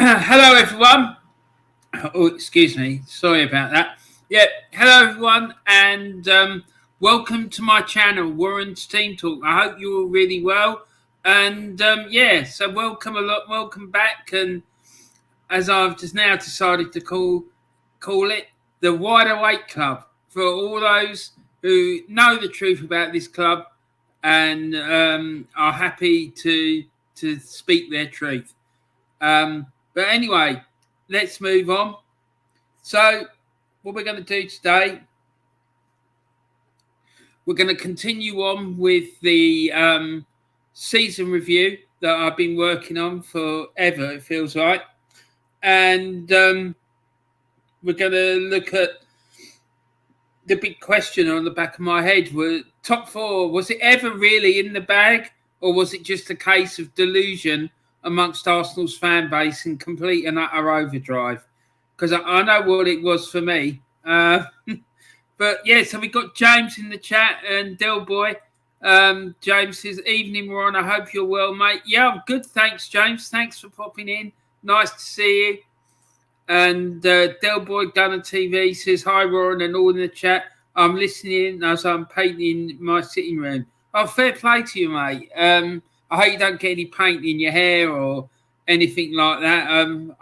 Hello, everyone. Oh, excuse me. Sorry about that. Yeah, hello, everyone, and welcome to my channel, Warren's Team Talk. I hope you're all really well. And so welcome back. And as I've just now decided to call it the Wide Awake Club for all those who know the truth about this club and are happy to speak their truth. But anyway, let's move on. So, what we're going to do today, we're going to continue on with the season review that I've been working on forever, it feels like. And we're going to look at the big question on the back of my head. Were top four, was it ever really in the bag? Or was it just a case of delusion amongst Arsenal's fan base and complete and utter overdrive? Because I know what it was for me. But yeah, so we got James in the chat and Del Boy. James says, "Evening, Ron. I hope you're well, mate." Yeah, I'm good. Thanks, James. Thanks for popping in. Nice to see you. And Del Boy Gunner TV says, "Hi, Ron," and all in the chat. I'm listening as I'm painting my sitting room. Oh, fair play to you, mate. I hope you don't get any paint in your hair or anything like that.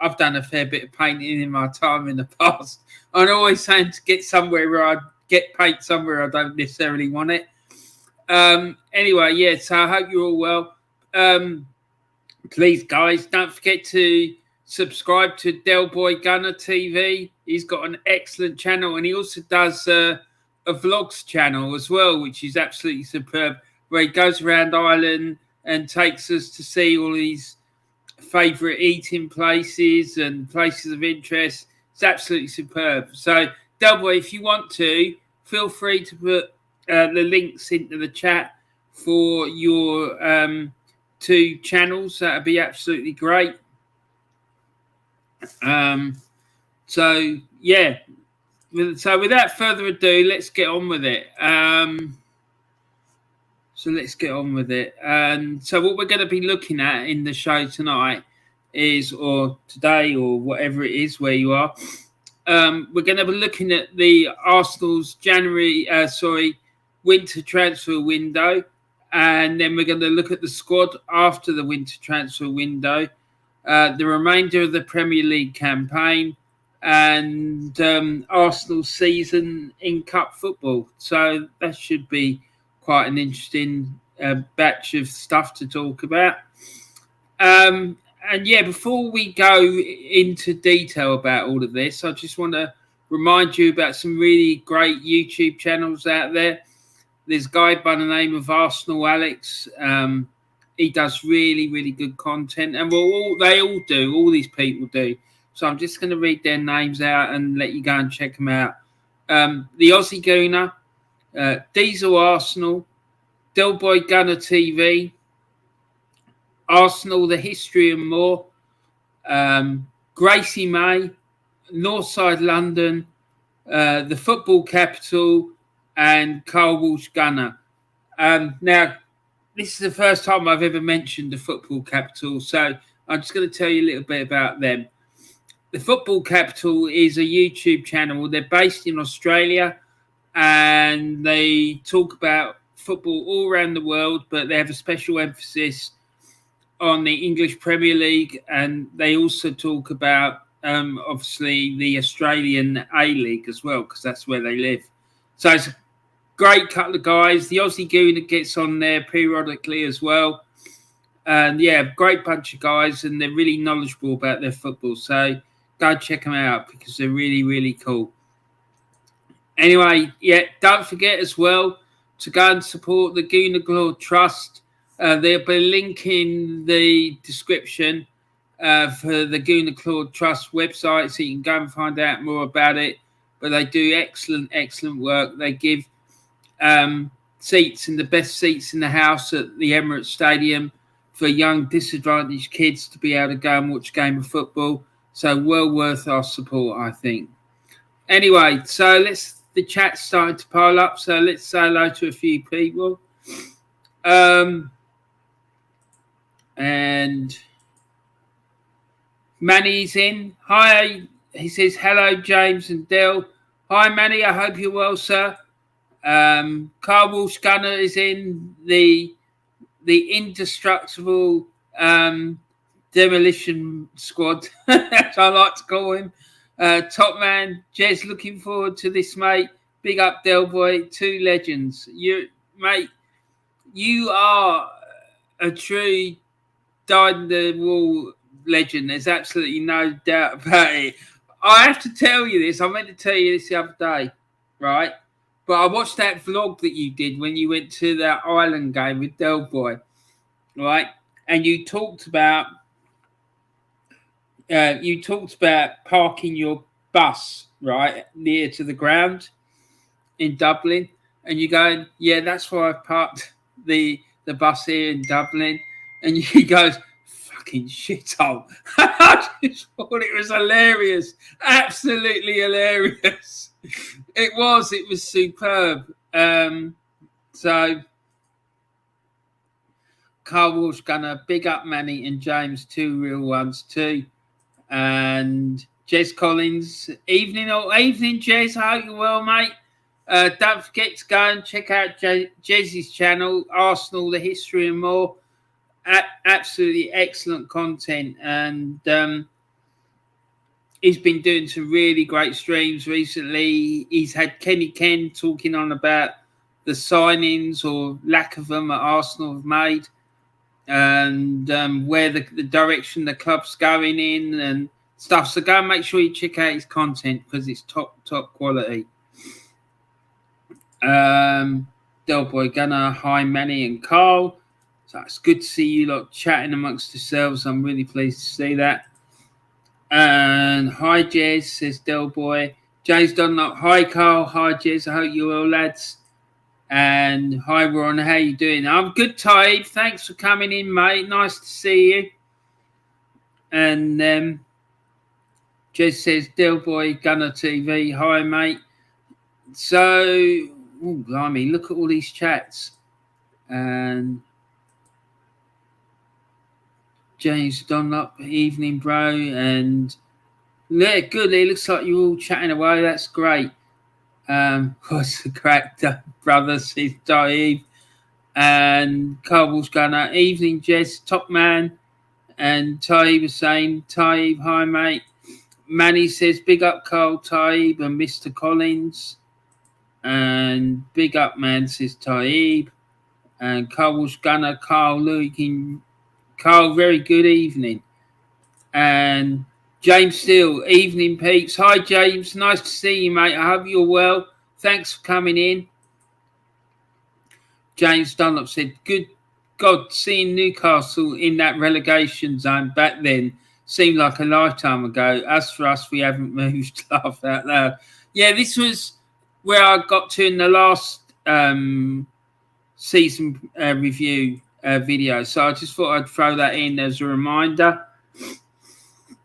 I've done a fair bit of painting in my time in the past. I'm always saying to get somewhere where I get paint somewhere I don't necessarily want it. Anyway, yeah, so I hope you're all well. Please, guys, don't forget to subscribe to Del Boy Gunner TV. He's got an excellent channel, and he also does a vlogs channel as well, which is absolutely superb, where he goes around Ireland and takes us to see all these favourite eating places and places of interest. It's absolutely superb. So, Del Boy, if you want to, feel free to put the links into the chat for your two channels. That would be absolutely great. So without further ado, let's get on with it. And so what we're going to be looking at in the show tonight is, or today, or whatever it is where you are, we're going to be looking at the Arsenal's winter transfer window, and then we're going to look at the squad after the winter transfer window, the remainder of the Premier League campaign, and Arsenal's season in cup football. So that should be quite an interesting batch of stuff to talk about. And yeah, before we go into detail about all of this, I just want to remind you about some really great YouTube channels out there. There's a guy by the name of Arsenal Alex. He does really, really good content, and all these people do. So I'm just going to read their names out and let you go and check them out. The Aussie Gooner, Diesel Arsenal, Del Boy Gunner TV, Arsenal, The History and More, Gracie May, Northside London, The Football Capital, and Carl Walsh Gunner. Now, this is the first time I've ever mentioned the Football Capital, so I'm just going to tell you a little bit about them. The Football Capital is a YouTube channel. They're based in Australia, and they talk about football all around the world, but they have a special emphasis on the English Premier League, and they also talk about obviously the Australian A-League as well, because that's where they live. So it's a great couple of guys. The Aussie Gooner gets on there periodically as well, and yeah, great bunch of guys, and they're really knowledgeable about their football. So go check them out because they're really, really cool. Anyway, yeah, don't forget as well to go and support the Gooner Claude Trust. There'll be a link in the description for the Gooner Claude Trust website, so you can go and find out more about it. But they do excellent, excellent work. They give seats, and the best seats in the house at the Emirates Stadium for young disadvantaged kids to be able to go and watch a game of football. So well worth our support, I think. Anyway, so the chat's starting to pile up, so let's say hello to a few people. And Manny's in. Hi, he says, hello, James and Del. Hi, Manny. I hope you're well, sir. Carl Walsh Gunner is in. The indestructible demolition squad, as I like to call him. Top man, Jez, looking forward to this, mate. Big up, Del Boy. Two legends. Mate, you are a true dyed-in-the-wool legend. There's absolutely no doubt about it. I have to tell you this. I meant to tell you this the other day, right? But I watched that vlog that you did when you went to that Island game with Del Boy, right? And you talked about parking your bus right near to the ground in Dublin, and you going, yeah, that's why I parked the bus here in Dublin, and he goes, fucking shithole. I just thought it was hilarious, absolutely hilarious. It was superb. So Carl Walsh Gunner, big up Manny and James, two real ones too. And Jez Collins, evening Jez, I hope you're well, mate. Don't forget to go and check out Jez's channel, Arsenal, the history and more. Absolutely excellent content, and he's been doing some really great streams recently. He's had Kenny Ken talking on about the signings or lack of them at Arsenal have made, and where the direction the club's going in and stuff. So go and make sure you check out his content because it's top quality. Del Boy Gunner, hi Manny and Carl. So it's good to see you lot chatting amongst yourselves. I'm really pleased to see that. And hi Jez, says Del Boy. Jay's done up. Hi Carl, hi Jez. I hope you're well, lads. And hi Ron, how you doing? I'm good, Tide. Thanks for coming in, mate. Nice to see you. And Jez says Del Boy Gunner TV. Hi, mate. So, oh blimey, look at all these chats. And James Dunlop, evening, bro. And yeah, good. It looks like you're all chatting away. That's great. What's the crack, brother? Says Dave. And Carl Walsh Gunner, evening, Jess, top man. And Taib was saying, Taib, hi, mate. Manny says, big up, Carl, Taib, and Mr. Collins. And big up, man, says Taib. And Carl Walsh Gunner, Carl, looking. Carl, very good evening. And James Steele, evening, peeps. Hi, James. Nice to see you, mate. I hope you're well. Thanks for coming in. James Dunlop said, good God, seeing Newcastle in that relegation zone back then seemed like a lifetime ago. As for us, we haven't moved. Laugh out loud. Yeah, this was where I got to in the last season review video. So I just thought I'd throw that in as a reminder.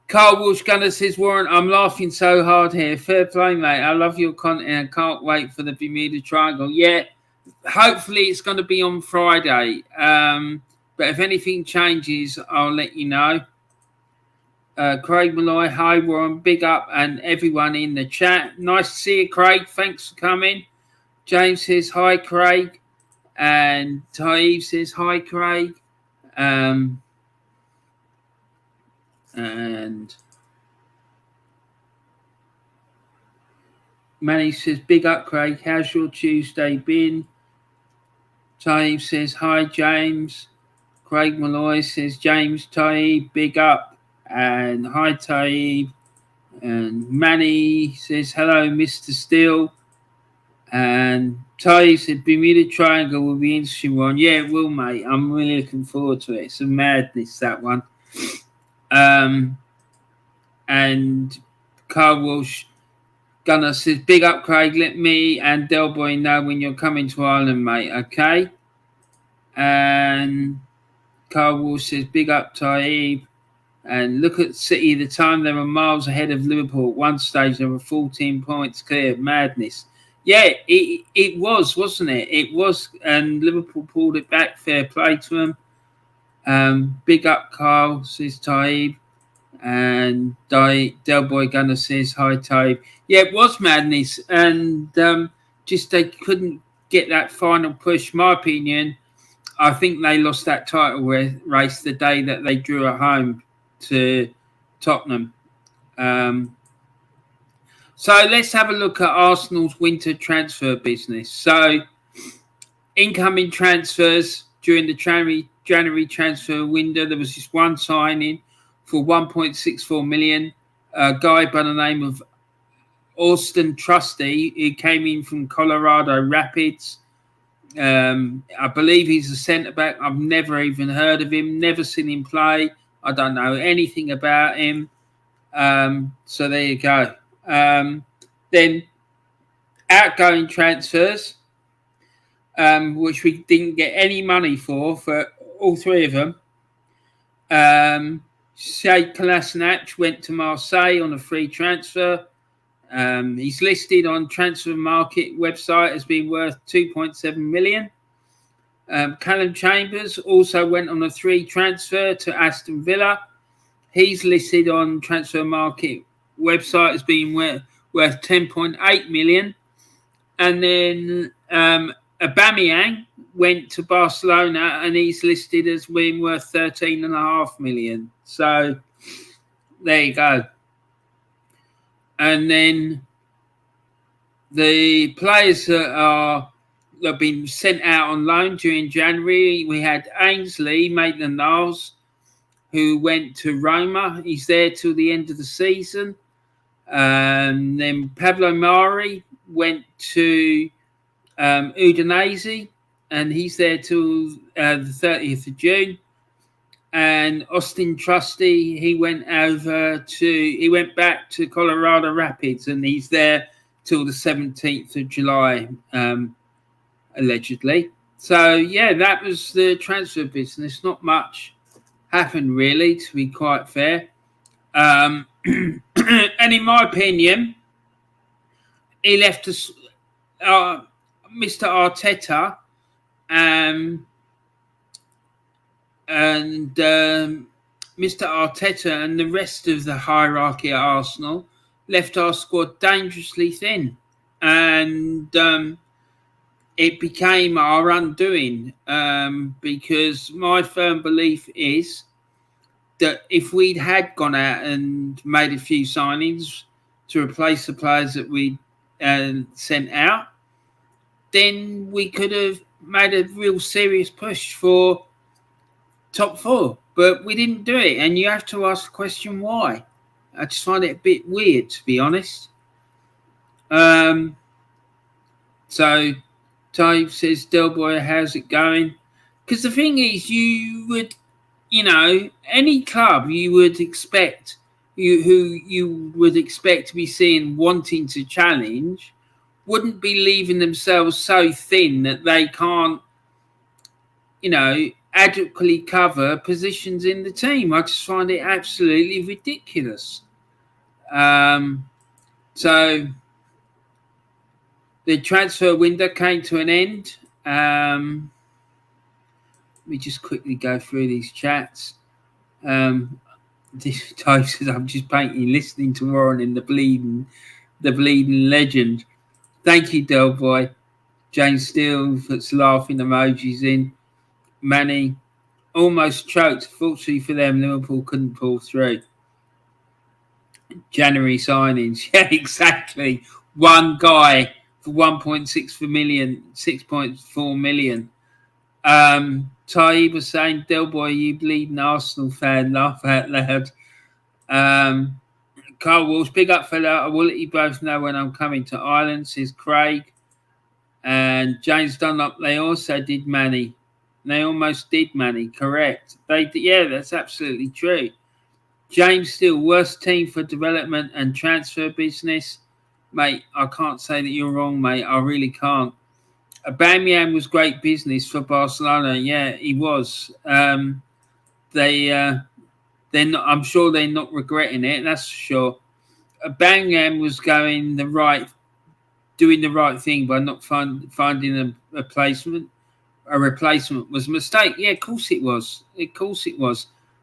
Carl Walsh Gunner says, Warren, I'm laughing so hard here. Fair play, mate. I love your content. I can't wait for the Bermuda Triangle. Yeah, hopefully it's going to be on Friday. But if anything changes, I'll let you know. Craig Malloy, hi, Warren. Big up and everyone in the chat. Nice to see you, Craig. Thanks for coming. James says, hi, Craig. And Taib says, hi, Craig. And Manny says, big up, Craig. How's your Tuesday been? Taib says, hi, James. Craig Malloy says, James, Taib, big up. And hi, Taib. And Manny says, hello, Mr. Steele. And Taib said, Bermuda Triangle will be interesting one. Yeah, it will, mate. I'm really looking forward to it. It's a madness, that one. And Carl Walsh Gunner says, big up, Craig. Let me and Del Boy know when you're coming to Ireland, mate, okay? And Carl Walsh says, big up, Taib. And look at City, the time they were miles ahead of Liverpool. At one stage, they were 14 points clear. Madness. Yeah, it was, wasn't it? It was, and Liverpool pulled it back. Fair play to them. Big up, Carl, says Taib. And Del Boy Gunner says, hi, Tobe. Yeah, it was madness. And just they couldn't get that final push. My opinion, I think they lost that title race the day that they drew at home to Tottenham. So let's have a look at Arsenal's winter transfer business. So incoming transfers during the January transfer window, there was just one signing for 1.64 million. A guy by the name of Austin Trusty, who came in from Colorado Rapids. I believe he's a centre back. I've never even heard of him, never seen him play. I don't know anything about him. So there you go. Then outgoing transfers, which we didn't get any money for all three of them. Sheikh Kolasinac went to Marseille on a free transfer. He's listed on Transfer Market website as being worth 2.7 million. Callum Chambers also went on a free transfer to Aston Villa. He's listed on Transfer Market website as being worth 10.8 million. And then Aubameyang went to Barcelona and he's listed as being worth 13.5 million. So there you go. And then the players that have been sent out on loan during January, we had Ainsley Maitland-Niles, who went to Roma. He's there till the end of the season. Then Pablo Mari went to Udinese, and he's there till the 30th of June. And Austin Trusty, he went back to Colorado Rapids, and he's there till the 17th of July, allegedly. So yeah, that was the transfer business. Not much happened really, to be quite fair. And in my opinion, he left us, Mr. Arteta, and Mr. Arteta and the rest of the hierarchy at Arsenal left our squad dangerously thin, and it became our undoing, because my firm belief is that if we'd had gone out and made a few signings to replace the players that we sent out, then we could have made a real serious push for top four. But we didn't do it, and you have to ask the question why. I just find it a bit weird, to be honest. So Type says, Del Boy, how's it going? Because the thing is, you would, any club you would expect, who you would expect to be seen wanting to challenge, wouldn't be leaving themselves so thin that they can't, adequately cover positions in the team. I just find it absolutely ridiculous. So the transfer window came to an end. Let me just quickly go through these chats. This type says, I'm just painting, listening to Warren in the bleeding legend. Thank you, Del Boy. James Steele puts laughing emojis in. Manny almost choked. Fortunately for them, Liverpool couldn't pull through. January signings. Yeah, exactly. One guy for 6.4 million. Taib was saying, Del Boy, you bleeding Arsenal fan, laugh out loud. Carl Walsh, big up fella. I will let you both know when I'm coming to Ireland, says Craig. And James Dunlop, they also did Manny. They almost did Manny, correct. Yeah, that's absolutely true. James Steele, worst team for development and transfer business. Mate, I can't say that you're wrong, mate. I really can't. Aubameyang was great business for Barcelona. Yeah, he was. I'm sure they're not regretting it. That's for sure. Aubameyang was doing the right thing by not finding a replacement. A replacement was a mistake. Yeah, of course it was.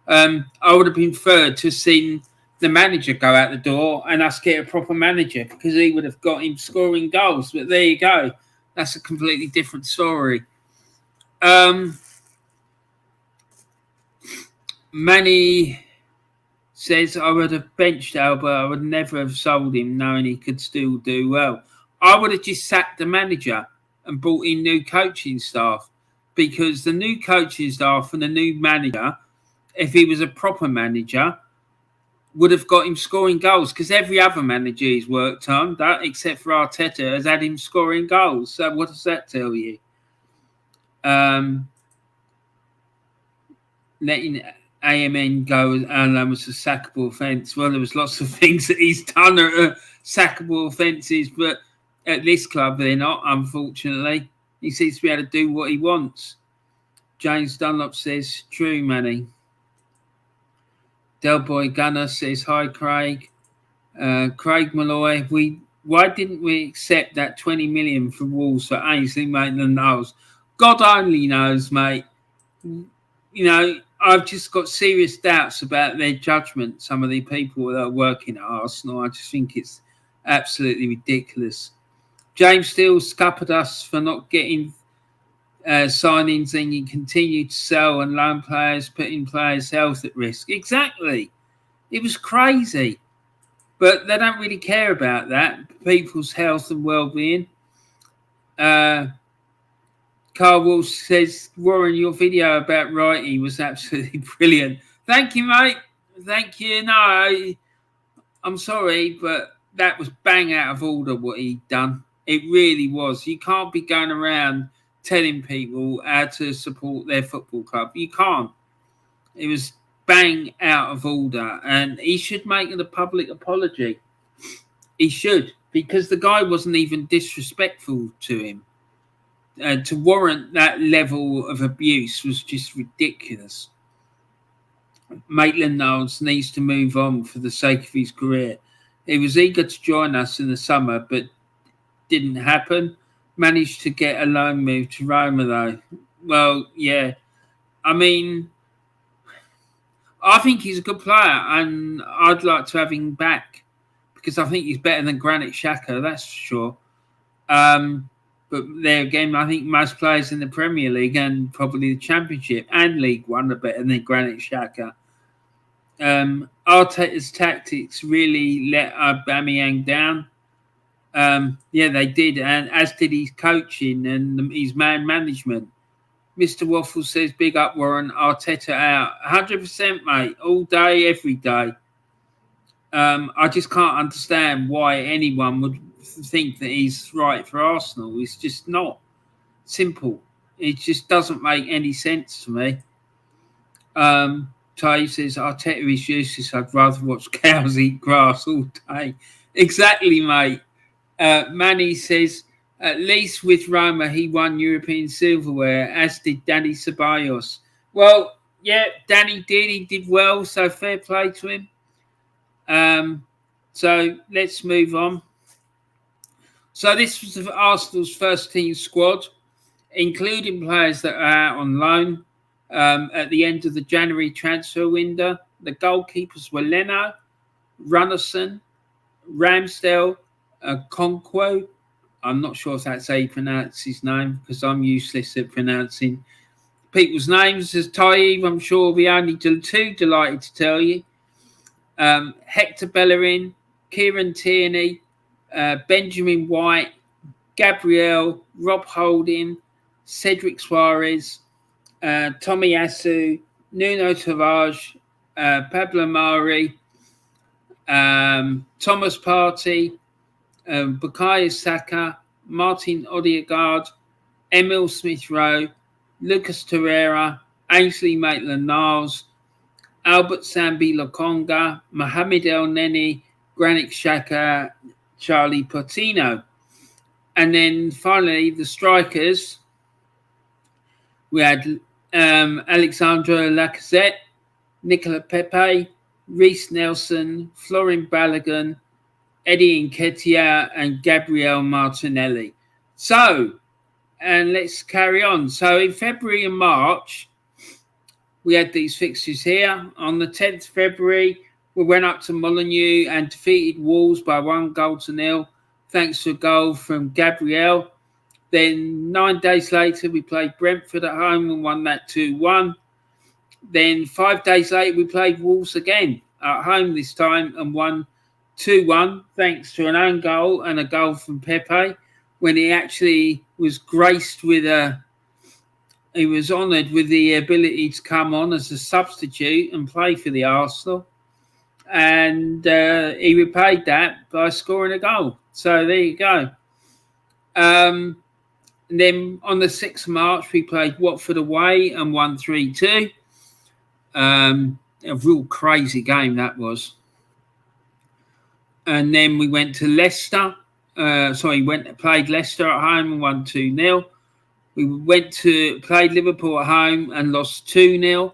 I would have been preferred to have seen the manager go out the door and us get a proper manager, because he would have got him scoring goals. But there you go. That's a completely different story. Manny says, I would have benched Albert. I would never have sold him knowing he could still do well. I would have just sacked the manager and brought in new coaching staff, because the new coaching staff and the new manager, if he was a proper manager, would have got him scoring goals, because every other manager he's worked on, that except for Arteta, has had him scoring goals. So what does that tell you? Letting AMN go and was a sackable offence. Well, there was lots of things that he's done that are sackable offences, but at this club they're not, unfortunately. He seems to be able to do what he wants. James Dunlop says, true, Manny. Delboy Gunner says, hi, Craig. Craig Malloy, why didn't we accept that 20 million for Wolves for Ainsley Maitland-Niles? God only knows, mate. You know, I've just got serious doubts about their judgment, some of the people that are working at Arsenal. I just think it's absolutely ridiculous. James Steele scuppered us for not getting signings, and you continue to sell and loan players, putting players' health at risk. Exactly. It was crazy. But they don't really care about that, people's health and well-being. Carl Wolf says, Warren, your video about Wrighty was absolutely brilliant. Thank you, mate. Thank you. No, I'm sorry, but that was bang out of order what he'd done. It really was. You can't be going around telling people how to support their football club. You can't. It was bang out of order, and he should make a public apology. He should, because the guy wasn't even disrespectful to him. To warrant that level of abuse was just ridiculous. Maitland-Niles needs to move on for the sake of his career. He was eager to join us in the summer, but didn't happen. Managed to get a loan move to Roma, though. Well, yeah. I mean, I think he's a good player, and I'd like to have him back, because I think he's better than Granit Xhaka, that's for sure. But there again, I think most players in the Premier League and probably the Championship and League One are better than Granit Xhaka. Arteta's tactics really let Aubameyang down. Yeah, they did, and as did his coaching and his man management. Mr. Waffle says, big up, Warren. Arteta out. 100%, mate. All day, every day. I just can't understand why anyone would think that he's right for Arsenal. It's just not simple. It just doesn't make any sense to me. Tay says, Arteta is useless. I'd rather watch cows eat grass all day. Exactly, mate. Manny says, at least with Roma, he won European silverware, as did Danny Ceballos. Well, yeah, Danny did. He did well, so fair play to him. So let's move on. So this was Arsenal's first team squad, including players that are out on loan at the end of the January transfer window. The goalkeepers were Leno, Runnison, Ramsdale, Conquo. I'm not sure if that's how you pronounce his name, because I'm useless at pronouncing people's names. As Taib, I'm sure will be only too delighted to tell you. Hector Bellerin, Kieran Tierney, Benjamin White, Gabriel, Rob Holding, Cedric Suarez, Tomiyasu, Nuno Tavares, Pablo Mari, Thomas Partey, Bukayo Saka, Martin Odegaard, Emil Smith-Rowe, Lucas Torreira, Ainsley Maitland-Niles, Albert Sambi Lokonga, Mohamed El Neni, Granit Xhaka, Charlie Portino. And then finally, the strikers, we had Alexandre Lacazette, Nicola Pepe, Reece Nelson, Florin Balogun, Eddie Nketiah, and Gabriel Martinelli. So, and let's carry on. So in February and March, we had these fixtures here. On the 10th of February, we went up to Molineux and defeated Wolves by 1-0, thanks to a goal from Gabriel. Then 9 days later, we played Brentford at home and won that 2-1. Then 5 days later, we played Wolves again at home this time and won 2-1, thanks to an own goal and a goal from Pepe, when he actually was graced with he was honoured with the ability to come on as a substitute and play for the Arsenal. And he repaid that by scoring a goal. So there you go. And then on the 6th of March, we played Watford away and won 3-2. A real crazy game that was. And then we went to Leicester. Played Leicester at home and won 2-0. We played Liverpool at home and lost 2-0.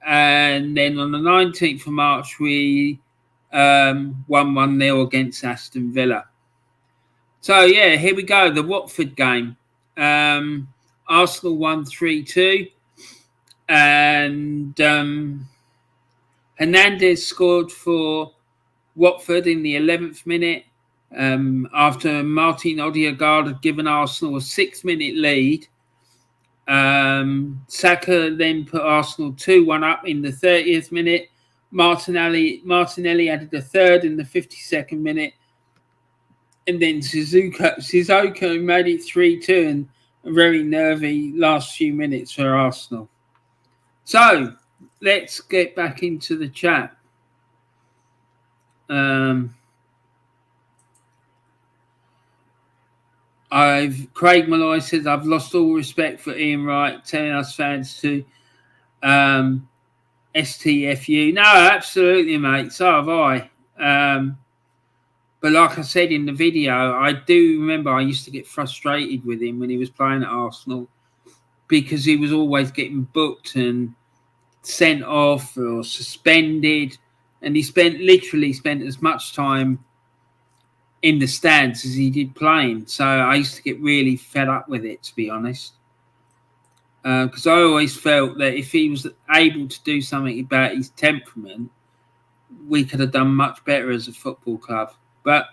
And then on the 19th of March, we won 1-0 against Aston Villa. So, yeah, here we go. The Watford game. Arsenal won 3-2. And Hernandez scored for Watford in the 11th minute. After Martin Odegaard had given Arsenal a 6-minute lead. Saka then put Arsenal 2-1 up in the 30th minute. Martinelli added a third in the 52nd minute. And then Sissoko made it 3-2 and a very nervy last few minutes for Arsenal. So, let's get back into the chat. Craig Malloy says, I've lost all respect for Ian Wright, telling us fans to STFU. No, absolutely, mate. So have I. But like I said in the video, I do remember I used to get frustrated with him when he was playing at Arsenal because he was always getting booked and sent off or suspended. And he literally spent as much time in the stands as he did playing. So I used to get really fed up with it, to be honest. Because I always felt that if he was able to do something about his temperament, we could have done much better as a football club. But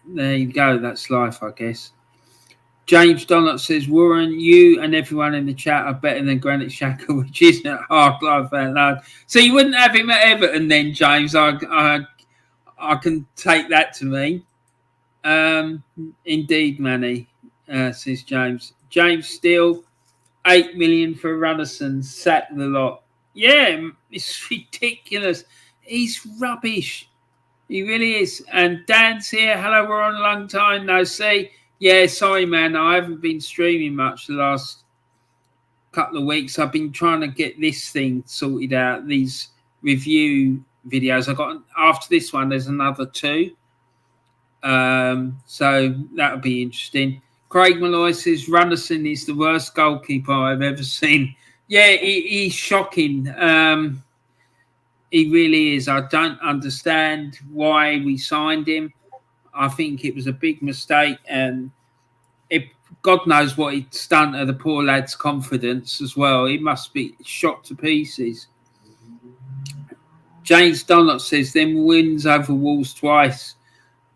there you go. That's life, I guess. James Donald says, Warren, you and everyone in the chat are better than Granit Xhaka, which isn't a hard life out loud. So you wouldn't have him at Everton then, James? I can take that to me. Indeed, Manny, says James. James Steele, 8 million for Runnison, sack the lot. Yeah, it's ridiculous. He's rubbish. He really is. And Dan's here. Hello, we're on a long time no see. Yeah, sorry, man. I haven't been streaming much the last couple of weeks. I've been trying to get this thing sorted out, these review videos. After this one, there's another 2. So that'll be interesting. Craig Malloy says Runnison is the worst goalkeeper I've ever seen. Yeah, he's shocking. He really is. I don't understand why we signed him. I think it was a big mistake, and God knows what it's done to the poor lad's confidence as well. He must be shot to pieces. James Donald says them wins over Wolves twice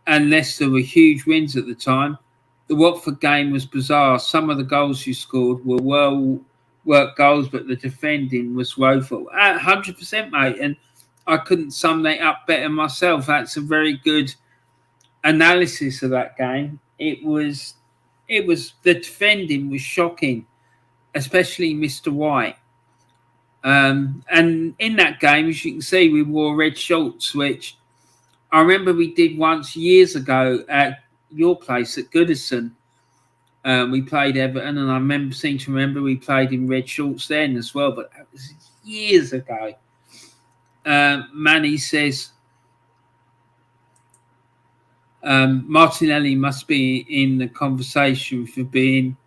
and Leicester were huge wins at the time. The Watford game was bizarre. Some of the goals you scored were well-worked goals, but the defending was woeful. 100%, mate. And I couldn't sum that up better myself. That's a very good analysis of that game. It was the defending was shocking, especially Mr. White. And in that game, as you can see, we wore red shorts, which I remember we did once years ago at your place at Goodison. We played Everton, and I seem to remember we played in red shorts then as well, but that was years ago. Manny says Martinelli must be in the conversation for being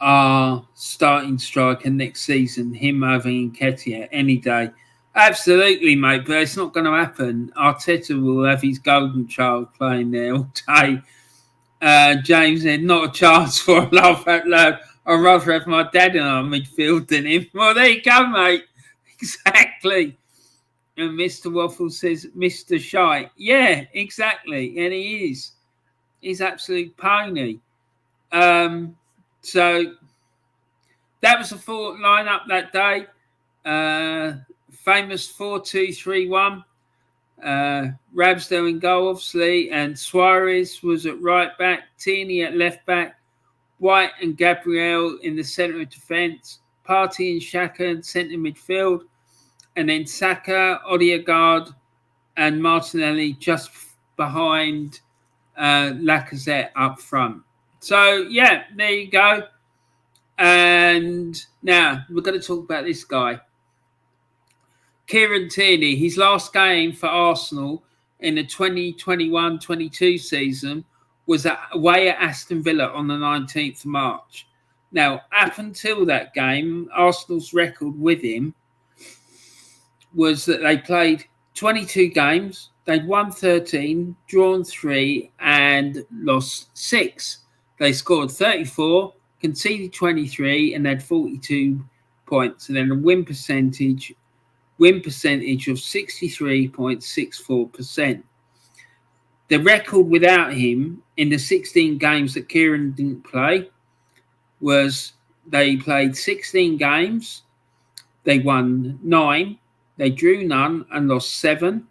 our starting striker next season, him over Nketiah any day. Absolutely, mate, but it's not going to happen. Arteta will have his golden child playing there all day. James said, not a chance for a laugh out loud. I'd rather have my dad in our midfield than him. Well, there you go, mate. Exactly. And Mr. Waffle says, Mr. Shite. Yeah, exactly. And he is. He's absolute pony. So that was the full lineup that day. Famous 4-2-3-1. Ramsdale in goal, obviously, and Suarez was at right back, Tierney at left back, White and Gabriel in the centre of defence, Partey and Xhaka in centre midfield, and then Saka, Odegaard, and Martinelli just behind Lacazette up front. So, yeah, there you go. And now we're going to talk about this guy. Kieran Tierney, his last game for Arsenal in the 2021-22 season was away at Aston Villa on the 19th of March. Now, up until that game, Arsenal's record with him was that they played 22 games, they'd won 13, drawn 3, and lost 6. They scored 34, conceded 23, and had 42 points, and then a win percentage of 63.64%. The record without him in the 16 games that Kieran didn't play was they played 16 games, they won 9, they drew none and lost 7.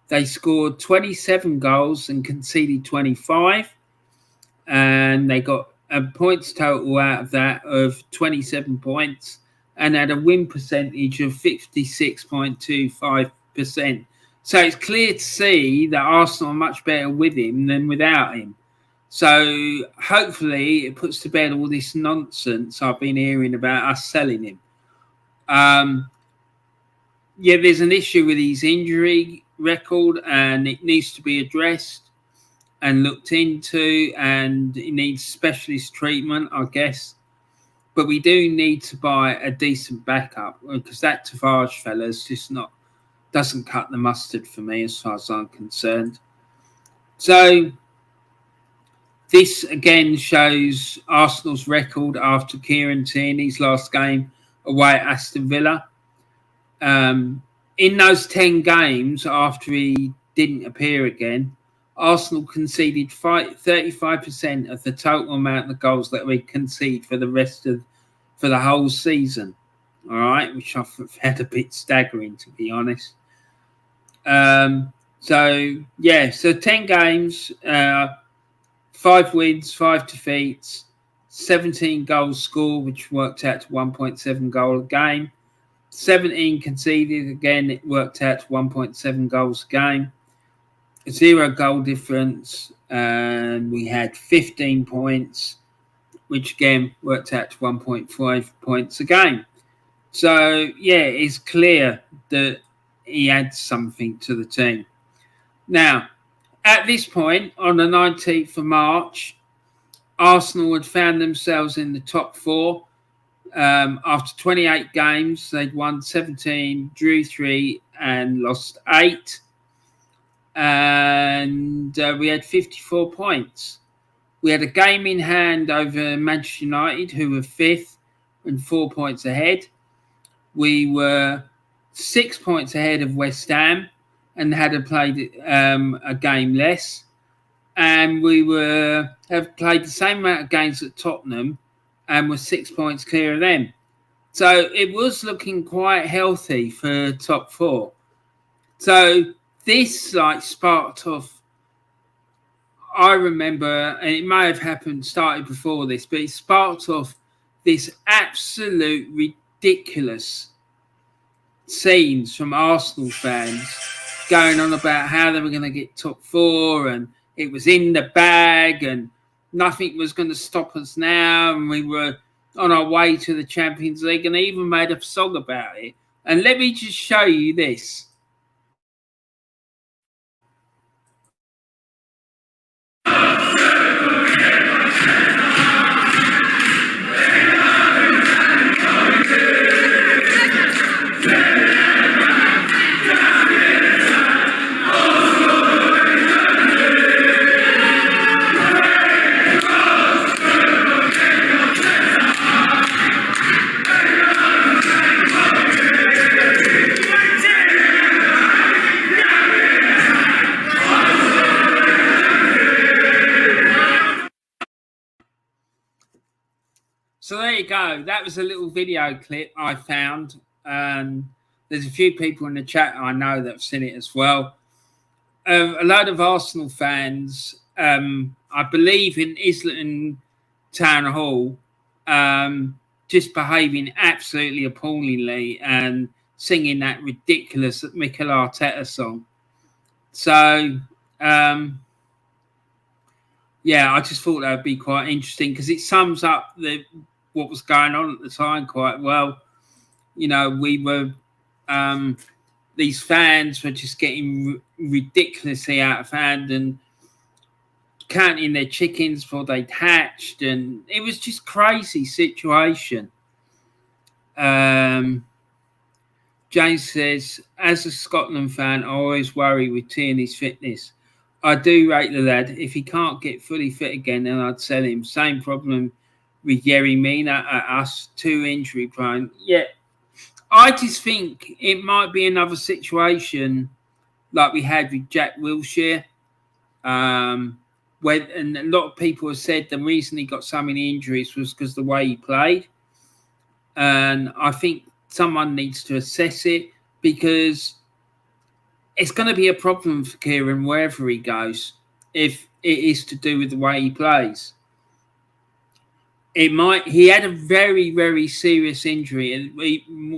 They scored 27 goals and conceded 25, and they got a points total out of that of 27 points. And had a win percentage of 56.25%. So it's clear to see that Arsenal are much better with him than without him. So hopefully it puts to bed all this nonsense I've been hearing about us selling him. Yeah, there's an issue with his injury record and it needs to be addressed and looked into, and it needs specialist treatment, I guess. But we do need to buy a decent backup because that Tavares fella's just doesn't cut the mustard for me as far as I'm concerned. So this again shows Arsenal's record after Kieran Tierney's last game away at Aston Villa. In those 10 games after he didn't appear again, Arsenal conceded 35% of the total amount of goals that we concede for the whole season. All right, which I found a bit staggering, to be honest. So 10 games, 5 wins, 5 defeats, 17 goals scored, which worked out to 1.7 goal a game. 17 conceded, again, it worked out to 1.7 goals a game. 0 goal difference, and we had 15 points, which again worked out to 1.5 points a game. So, yeah, it's clear that he adds something to the team. Now, at this point, on the 19th of March, Arsenal had found themselves in the top 4. After 28 games, they'd won 17, drew 3, and lost 8. And we had 54 points. We had a game in hand over Manchester United, who were 5th and 4 points ahead. We were 6 points ahead of West Ham and had played a game less. And we have played the same amount of games at Tottenham and were 6 points clear of them. So it was looking quite healthy for top 4. So this sparked off. I remember, and it may have started before this, but it sparked off this absolute ridiculous scenes from Arsenal fans going on about how they were going to get top 4 and it was in the bag and nothing was going to stop us now and we were on our way to the Champions League, and they even made a song about it. And let me just show you this. So there you go. That was a little video clip I found. There's a few people in the chat I know that have seen it as well. A load of Arsenal fans, I believe in Islington Town Hall, just behaving absolutely appallingly and singing that ridiculous Mikel Arteta song. So, yeah, I just thought that would be quite interesting because it sums up what was going on at the time quite well. You know, we were these fans were just getting ridiculously out of hand and counting their chickens before they'd hatched, and it was just crazy situation. James says, as a Scotland fan, I always worry with Tierney's fitness. I do rate the lad. If he can't get fully fit again, then I'd sell him. Same problem with Yerry Mina at us, too injury prone. Yeah, I just think it might be another situation like we had with Jack Wilshere. And a lot of people have said the reason he got so many injuries was because the way he played. And I think someone needs to assess it because it's going to be a problem for Kieran wherever he goes if it is to do with the way he plays. He had a very, very serious injury and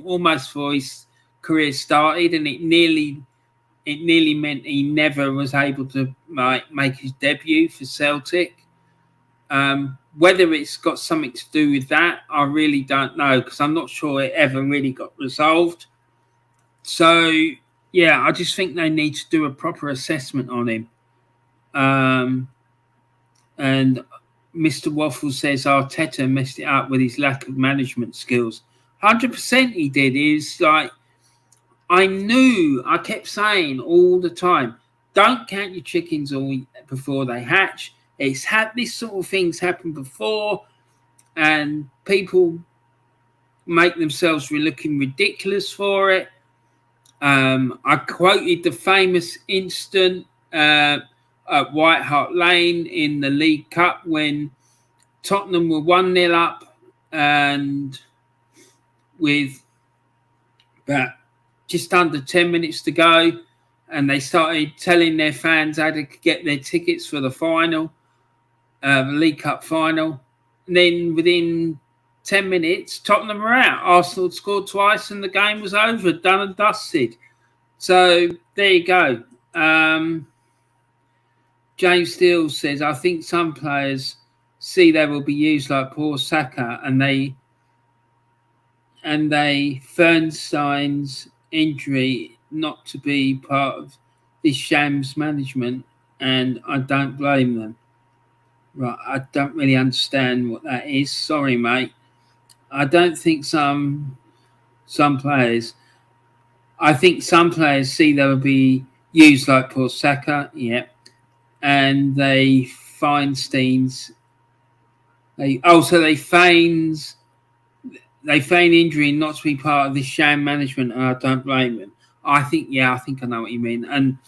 almost before his career started, and it nearly meant he never was able to make his debut for Celtic. Whether it's got something to do with that, I really don't know because I'm not sure it ever really got resolved. So, yeah, I just think they need to do a proper assessment on him. And Mr. Waffle says Arteta messed it up with his lack of management skills. 100% he did. He's like, I kept saying all the time, don't count your chickens all before they hatch. It's had this sort of things happen before, and people make themselves looking ridiculous for it. I quoted the famous incident at White Hart Lane in the League Cup when Tottenham were 1-0 up and with about just under 10 minutes to go, and they started telling their fans how to get their tickets for the final, the League Cup final. And then within 10 minutes, Tottenham were out. Arsenal had scored twice and the game was over, done and dusted. So there you go. James Steele says, I think some players see they will be used like poor Saka and Fernstein's injury not to be part of this shams management, and I don't blame them. Right, I don't really understand what that is. Sorry, mate. I don't think some players. I think some players see they will be used like poor Saka, yeah, and they feign injury not to be part of this sham management, and I don't blame them. I think I know what you mean, and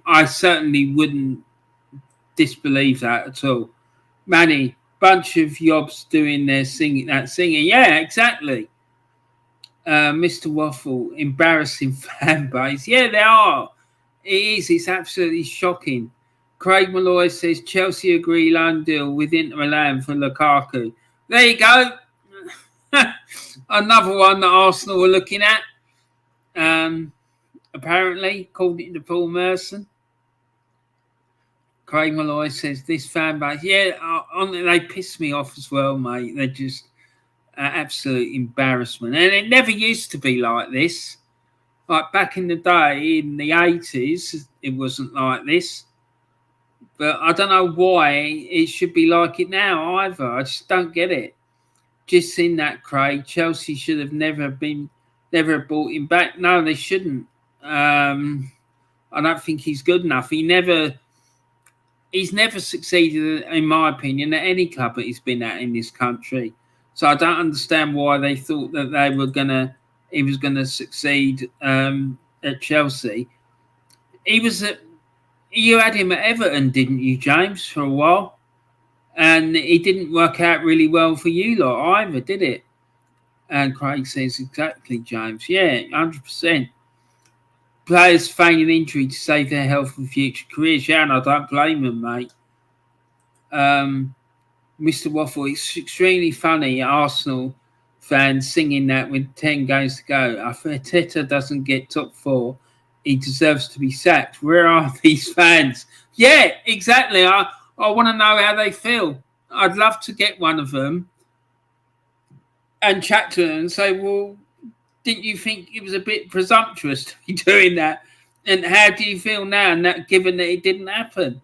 I certainly wouldn't disbelieve that at all. Manny, bunch of yobs doing their singing. Yeah, exactly. Mr. Waffle, embarrassing fan base. Yeah, they are. It is. It's absolutely shocking. Craig Malloy says Chelsea agree loan deal with Inter Milan for Lukaku. There you go. Another one that Arsenal were looking at. Apparently, according to Paul Merson. Craig Malloy says this fan base, they piss me off as well, mate. They're just absolute embarrassment, and it never used to be like this. Like back in the day, in the 80s, it wasn't like this. But I don't know why it should be like it now either. I just don't get it. Just in that, Craig, Chelsea should have never brought him back. No, they shouldn't. I don't think he's good enough. He's never succeeded, in my opinion, at any club that he's been at in this country. So I don't understand why they thought that he was gonna succeed at Chelsea. You had him at Everton, didn't you, James, for a while? And it didn't work out really well for you lot either, did it? And Craig says, exactly, James. Yeah, 100%. Players feigning injury to save their health and future careers. Yeah, and I don't blame them, mate. Mr. Waffle, it's extremely funny, Arsenal fans singing that with 10 games to go. If Arteta doesn't get top 4, he deserves to be sacked. Where are these fans? Yeah, exactly. I want to know how they feel. I'd love to get one of them and chat to them and say, well, didn't you think it was a bit presumptuous to be doing that? And how do you feel now, given that it didn't happen?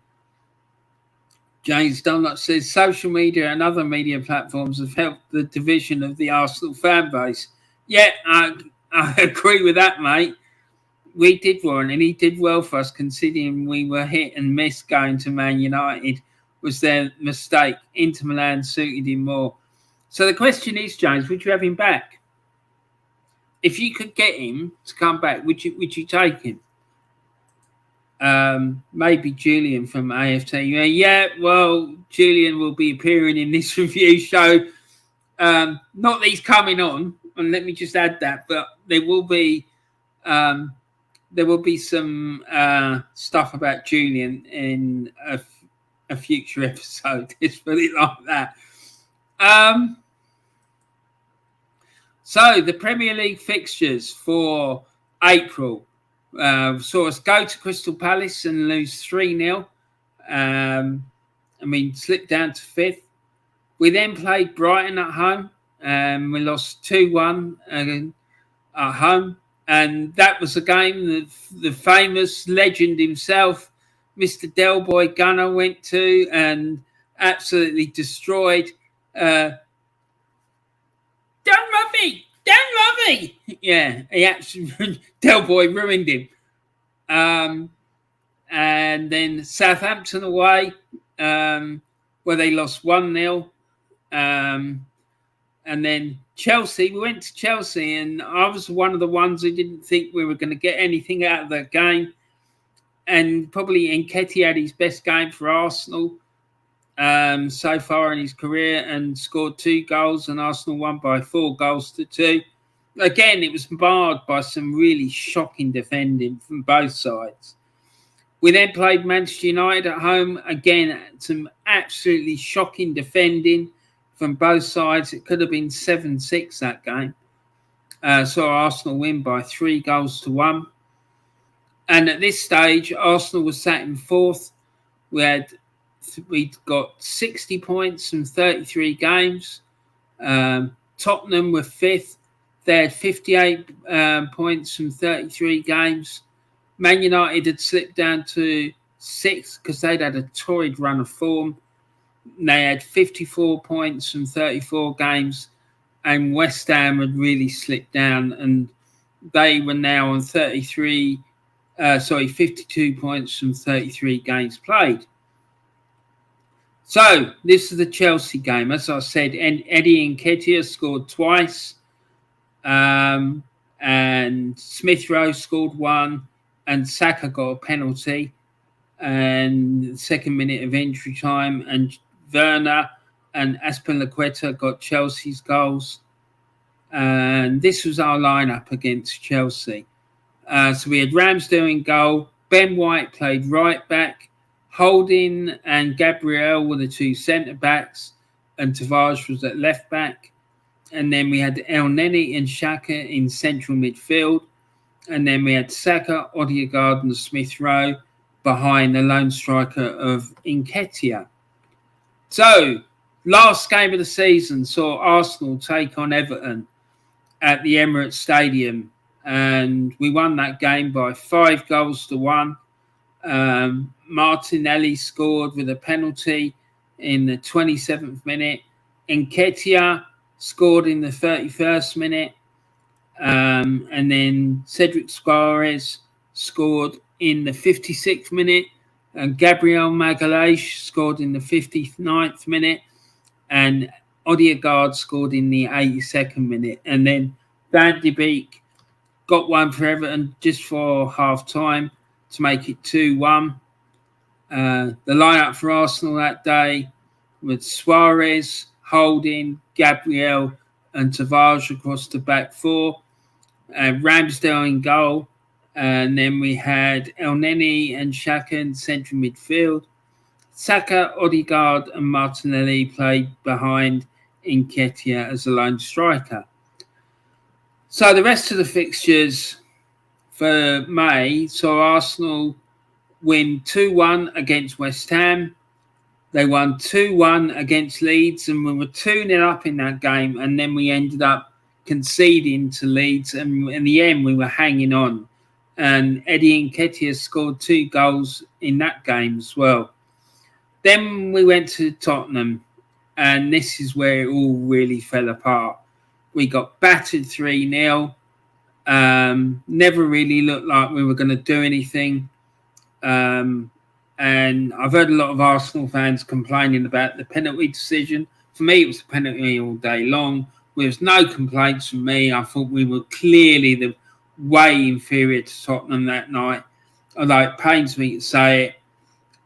James Dunlop says social media and other media platforms have helped the division of the Arsenal fan base. Yeah, I agree with that, mate. We did one, and he did well for us, considering we were hit and miss going to Man United was their mistake. Inter Milan suited him more. So the question is, James, would you have him back? If you could get him to come back, would you take him? Maybe Julian from AFT. Yeah, well, Julian will be appearing in this review show. Not that he's coming on, and let me just add that, but there will be some stuff about Julian in a future episode. Let's put it like that. So the Premier League fixtures for April. Saw us go to Crystal Palace and lose 3-0. Slipped down to 5th. We then played Brighton at home. We lost 2-1 at home. And that was a game that the famous legend himself, Mr. Del Boy Gunner, went to and absolutely destroyed. Don't love me! Yeah, he actually, Del Boy ruined him. And then Southampton away, where they lost 1-0. And then Chelsea, we went to Chelsea, and I was one of the ones who didn't think we were going to get anything out of that game. And probably Nketiah had his best game for Arsenal so far in his career and scored 2 goals, and Arsenal won by 4-2. Again, it was marred by some really shocking defending from both sides. We then played Manchester United at home. Again, some absolutely shocking defending from both sides. It could have been 7-6 that game. So Arsenal win by 3-1. And at this stage, Arsenal was sat in 4th. We'd got 60 points from 33 games. Tottenham were 5th. They had 58 points from 33 games. Man United had slipped down to 6th because they'd had a torrid run of form. They had 54 points from 34 games. And West Ham had really slipped down, and they were now on 52 points from 33 games played. So this is the Chelsea game. As I said, Eddie Nketiah scored twice. And Smith Rowe scored 1, and Saka got a penalty, and the 2nd minute of injury time, and Werner and Azpilicueta got Chelsea's goals. And this was our lineup against Chelsea. So we had Ramsdale in goal. Ben White played right back. Holding and Gabriel were the 2 centre backs, and Tavares was at left back. And then we had El Neni and Xhaka in central midfield. And then we had Saka, Odegaard and Smith Rowe behind the lone striker of Nketiah. So, last game of the season saw Arsenal take on Everton at the Emirates Stadium. And we won that game by 5-1. Martinelli scored with a penalty in the 27th minute. Nketiah scored in the 31st minute. And then Cedric Suarez scored in the 56th minute. And Gabriel Magalhaes scored in the 59th minute. And Odegaard scored in the 82nd minute. And then Van de Beek got one for Everton just for half-time to make it 2-1. The lineup for Arsenal that day with Suarez, Holding, Gabriel, and Tavares across the back four. Ramsdale in goal. And then we had El Neni and Xhaka in central midfield. Saka, Odegaard, and Martinelli played behind Nketiah as a lone striker. So the rest of the fixtures for May saw Arsenal win 2-1 against West Ham. They won 2-1 against Leeds, and we were 2-0 up in that game, and then we ended up conceding to Leeds, and in the end we were hanging on. And Eddie Nketiah scored 2 goals in that game as well. Then we went to Tottenham, and this is where it all really fell apart. We got battered 3-0. Never really looked like we were going to do anything. And I've heard a lot of Arsenal fans complaining about the penalty decision. For me, it was a penalty all day long. There was no complaints from me. I thought we were clearly the way inferior to Tottenham that night, although it pains me to say it.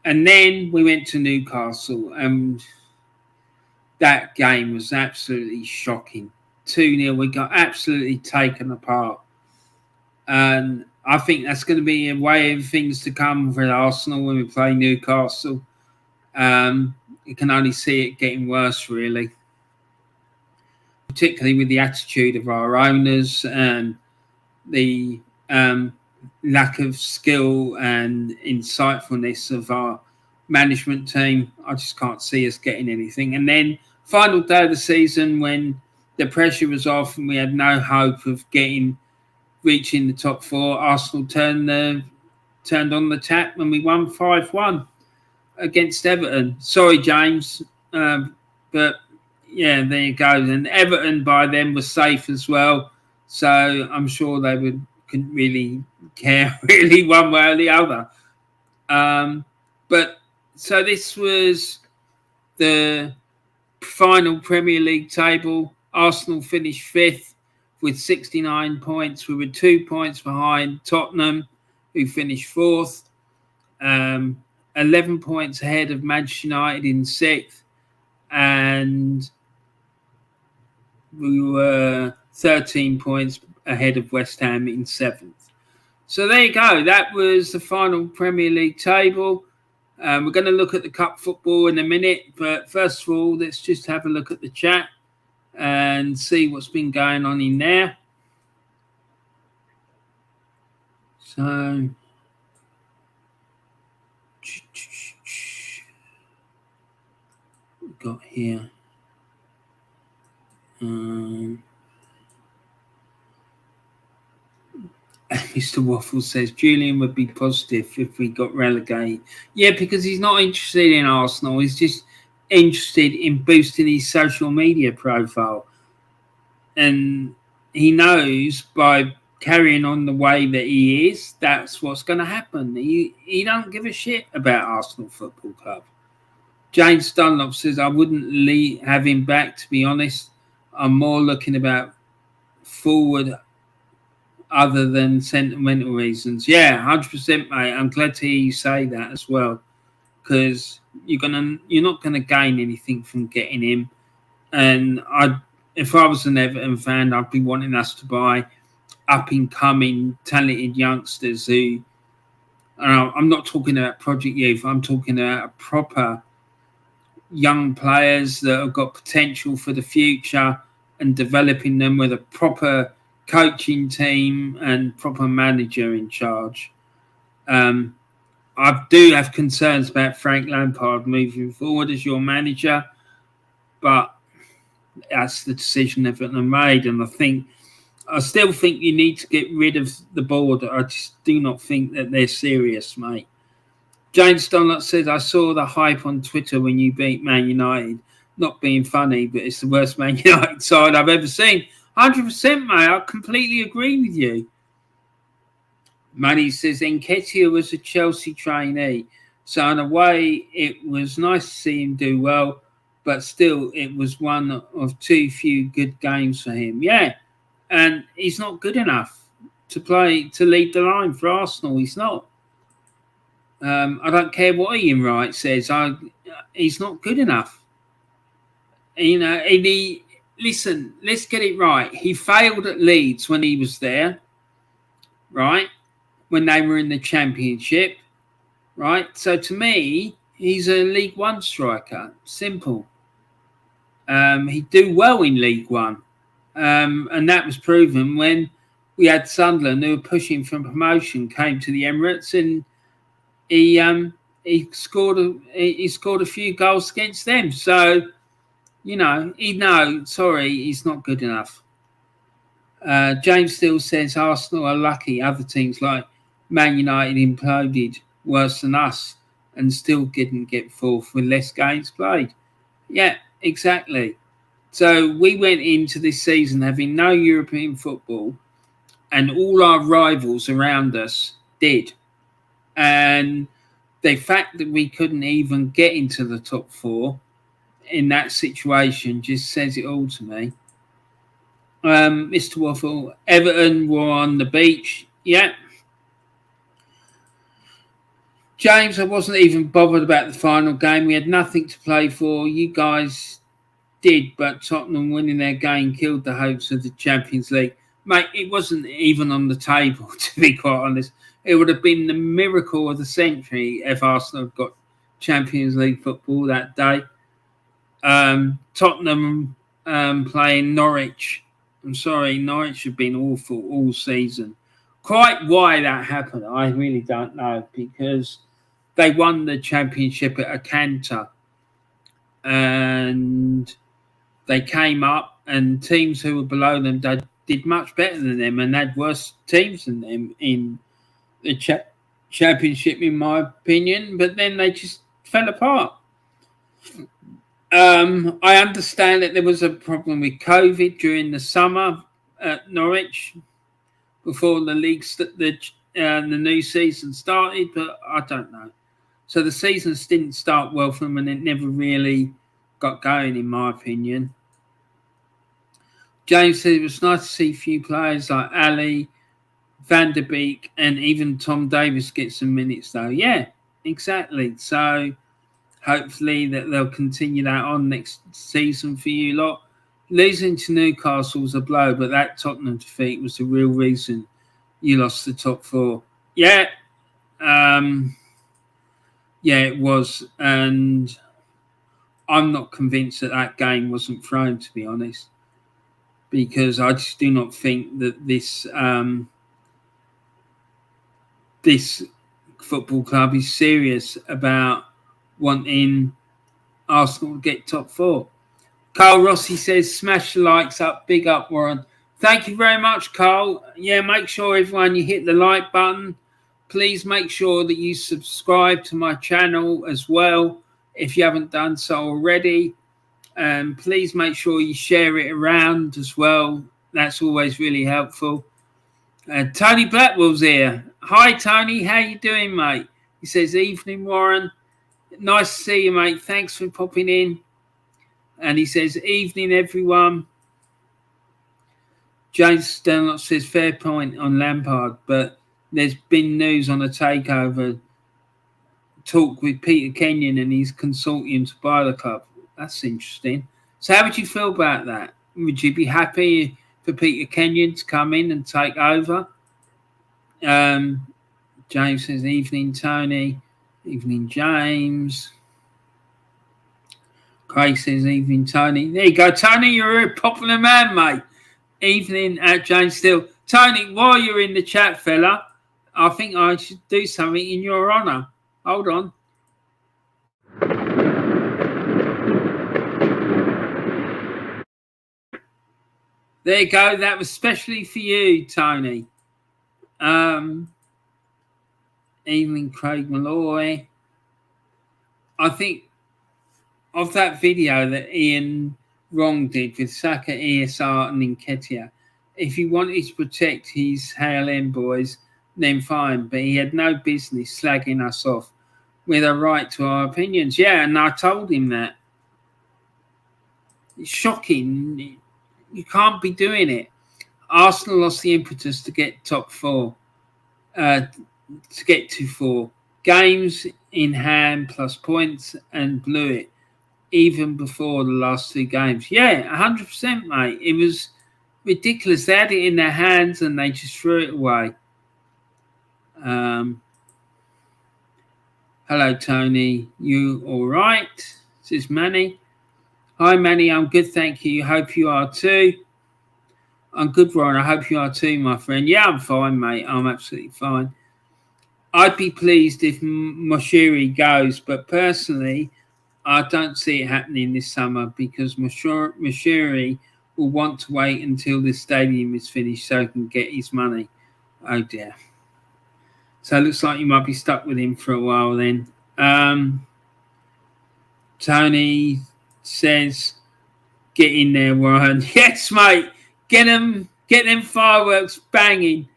And then we went to Newcastle, and that game was absolutely shocking. 2-0, we got absolutely taken apart. And I think that's going to be a way of things to come for Arsenal when we play Newcastle. You can only see it getting worse, really. Particularly with the attitude of our owners and the lack of skill and insightfulness of our management team. I just can't see us getting anything. And then final day of the season, when the pressure was off and we had no hope of reaching the top 4, Arsenal turned on the tap when we won 5-1 against Everton. Sorry, James, but yeah, there you go. And Everton by then was safe as well, so I'm sure they couldn't really care really one way or the other. But so this was the final Premier League table. Arsenal finished 5th with 69 points. We were 2 points behind Tottenham, who finished 4th. 11 points ahead of Manchester United in 6th. And we were 13 points ahead of West Ham in 7th. So there you go. That was the final Premier League table. We're going to look at the cup football in a minute. But first of all, let's just have a look at the chat and see what's been going on in there. So we've got here. Mr. Waffle says Julian would be positive if we got relegated. Yeah, because he's not interested in Arsenal. He's just interested in boosting his social media profile. And he knows by carrying on the way that he is, that's what's going to happen. He don't give a shit about Arsenal Football Club. James Dunlop says, I wouldn't have him back, to be honest. I'm more looking about forward other than sentimental reasons. Yeah, 100%, mate. I'm glad to hear you say that as well, because you're not gonna gain anything from getting him. And if I was an Everton fan, I'd be wanting us to buy up and coming talented youngsters who. I'm not talking about Project Youth. I'm talking about proper young players that have got potential for the future, and developing them with a proper coaching team and proper manager in charge. I do have concerns about Frank Lampard moving forward as your manager, but that's the decision Everton made. And I still think you need to get rid of the board. I just do not think that they're serious, mate. James Dunlop says, I saw the hype on Twitter when you beat Man United. Not being funny, but it's the worst Man United side I've ever seen. 100%, mate. I completely agree with you. Manny says, Nketiah was a Chelsea trainee. So in a way, it was nice to see him do well, but still, it was one of too few good games for him. Yeah, and he's not good enough to lead the line for Arsenal. He's not. I don't care what Ian Wright says. He's not good enough. You know, and listen, let's get it right. He failed at Leeds when he was there, right? When they were in the Championship, right? So to me, he's a League One striker. Simple. He'd do well in League One. And that was proven when we had Sunderland, who were pushing for promotion, came to the Emirates, and he scored a few goals against them. So, you know, he's not good enough. James Steele says Arsenal are lucky. Other teams like Man United imploded worse than us and still didn't get fourth with less games played. Yeah, exactly. So we went into this season having no European football, and all our rivals around us did. And the fact that we couldn't even get into the top four in that situation just says it all to me. Mr. Waffle, Everton were on the beach. Yeah. James, I wasn't even bothered about the final game. We had nothing to play for. You guys did, but Tottenham winning their game killed the hopes of the Champions League. Mate, it wasn't even on the table, to be quite honest. It would have been the miracle of the century if Arsenal had got Champions League football that day. Tottenham playing Norwich. I'm sorry, Norwich have been awful all season. Quite why that happened, I really don't know, because they won the Championship at a canter. And they came up, and teams who were below them did much better than them and had worse teams than them in the Championship, in my opinion. But then they just fell apart. I understand that there was a problem with COVID during the summer at Norwich before the new season started, but I don't know. So the seasons didn't start well for them, and it never really got going, in my opinion. James said it was nice to see a few players like Ali, Van der Beek, and even Tom Davis get some minutes, though. Yeah, exactly. So hopefully that they'll continue that on next season for you lot. Losing to Newcastle was a blow, but that Tottenham defeat was the real reason you lost the top four. Yeah. Yeah, it was. And I'm not convinced that game wasn't thrown, to be honest, because I just do not think that this football club is serious about wanting Arsenal to get top four. Carl Rossi says, smash the likes up. Big up, Warren. Thank you very much, Carl. Yeah, make sure everyone you hit the like button. Please make sure that you subscribe to my channel as well if you haven't done so already. And please make sure you share it around as well. That's always really helpful. Tony Blackwell's here. Hi, Tony. How you doing, mate? He says, evening, Warren. Nice to see you, mate. Thanks for popping in. And he says, evening, everyone. James Sternlock says, fair point on Lampard, but there's been news on a takeover talk with Peter Kenyon and his consortium to buy the club. That's interesting. So how would you feel about that? Would you be happy for Peter Kenyon to come in and take over? James says, evening, Tony. Evening, James. Craig says, evening, Tony. There you go, Tony. You're a popular man, mate. Evening at James Steele. Tony, while you're in the chat, fella, I think I should do something in your honour. Hold on. There you go. That was specially for you, Tony. Evening, Craig Malloy. I think of that video that Ian Wrong did with Saka, ESR and Nketiah, if he wanted to protect his HLM boys, then fine. But he had no business slagging us off with a right to our opinions. Yeah, and I told him that. It's shocking. You can't be doing it. Arsenal lost the impetus to get top four, to get to 4 games in hand plus points and blew it. even before the last 2 games. Yeah, 100%, mate. It was ridiculous. They had it in their hands and they just threw it away. Hello, Tony. You all right? This is Manny. Hi, Manny. I'm good, thank you. Hope you are too. I'm good, Ron. I hope you are too, my friend. Yeah, I'm fine, mate. I'm absolutely fine. I'd be pleased if Moshiri goes, but personally, I don't see it happening this summer because Moshiri will want to wait until the stadium is finished so he can get his money. Oh, dear. So it looks like you might be stuck with him for a while then. Tony says, get in there, Warren. Yes, mate. Get them fireworks banging.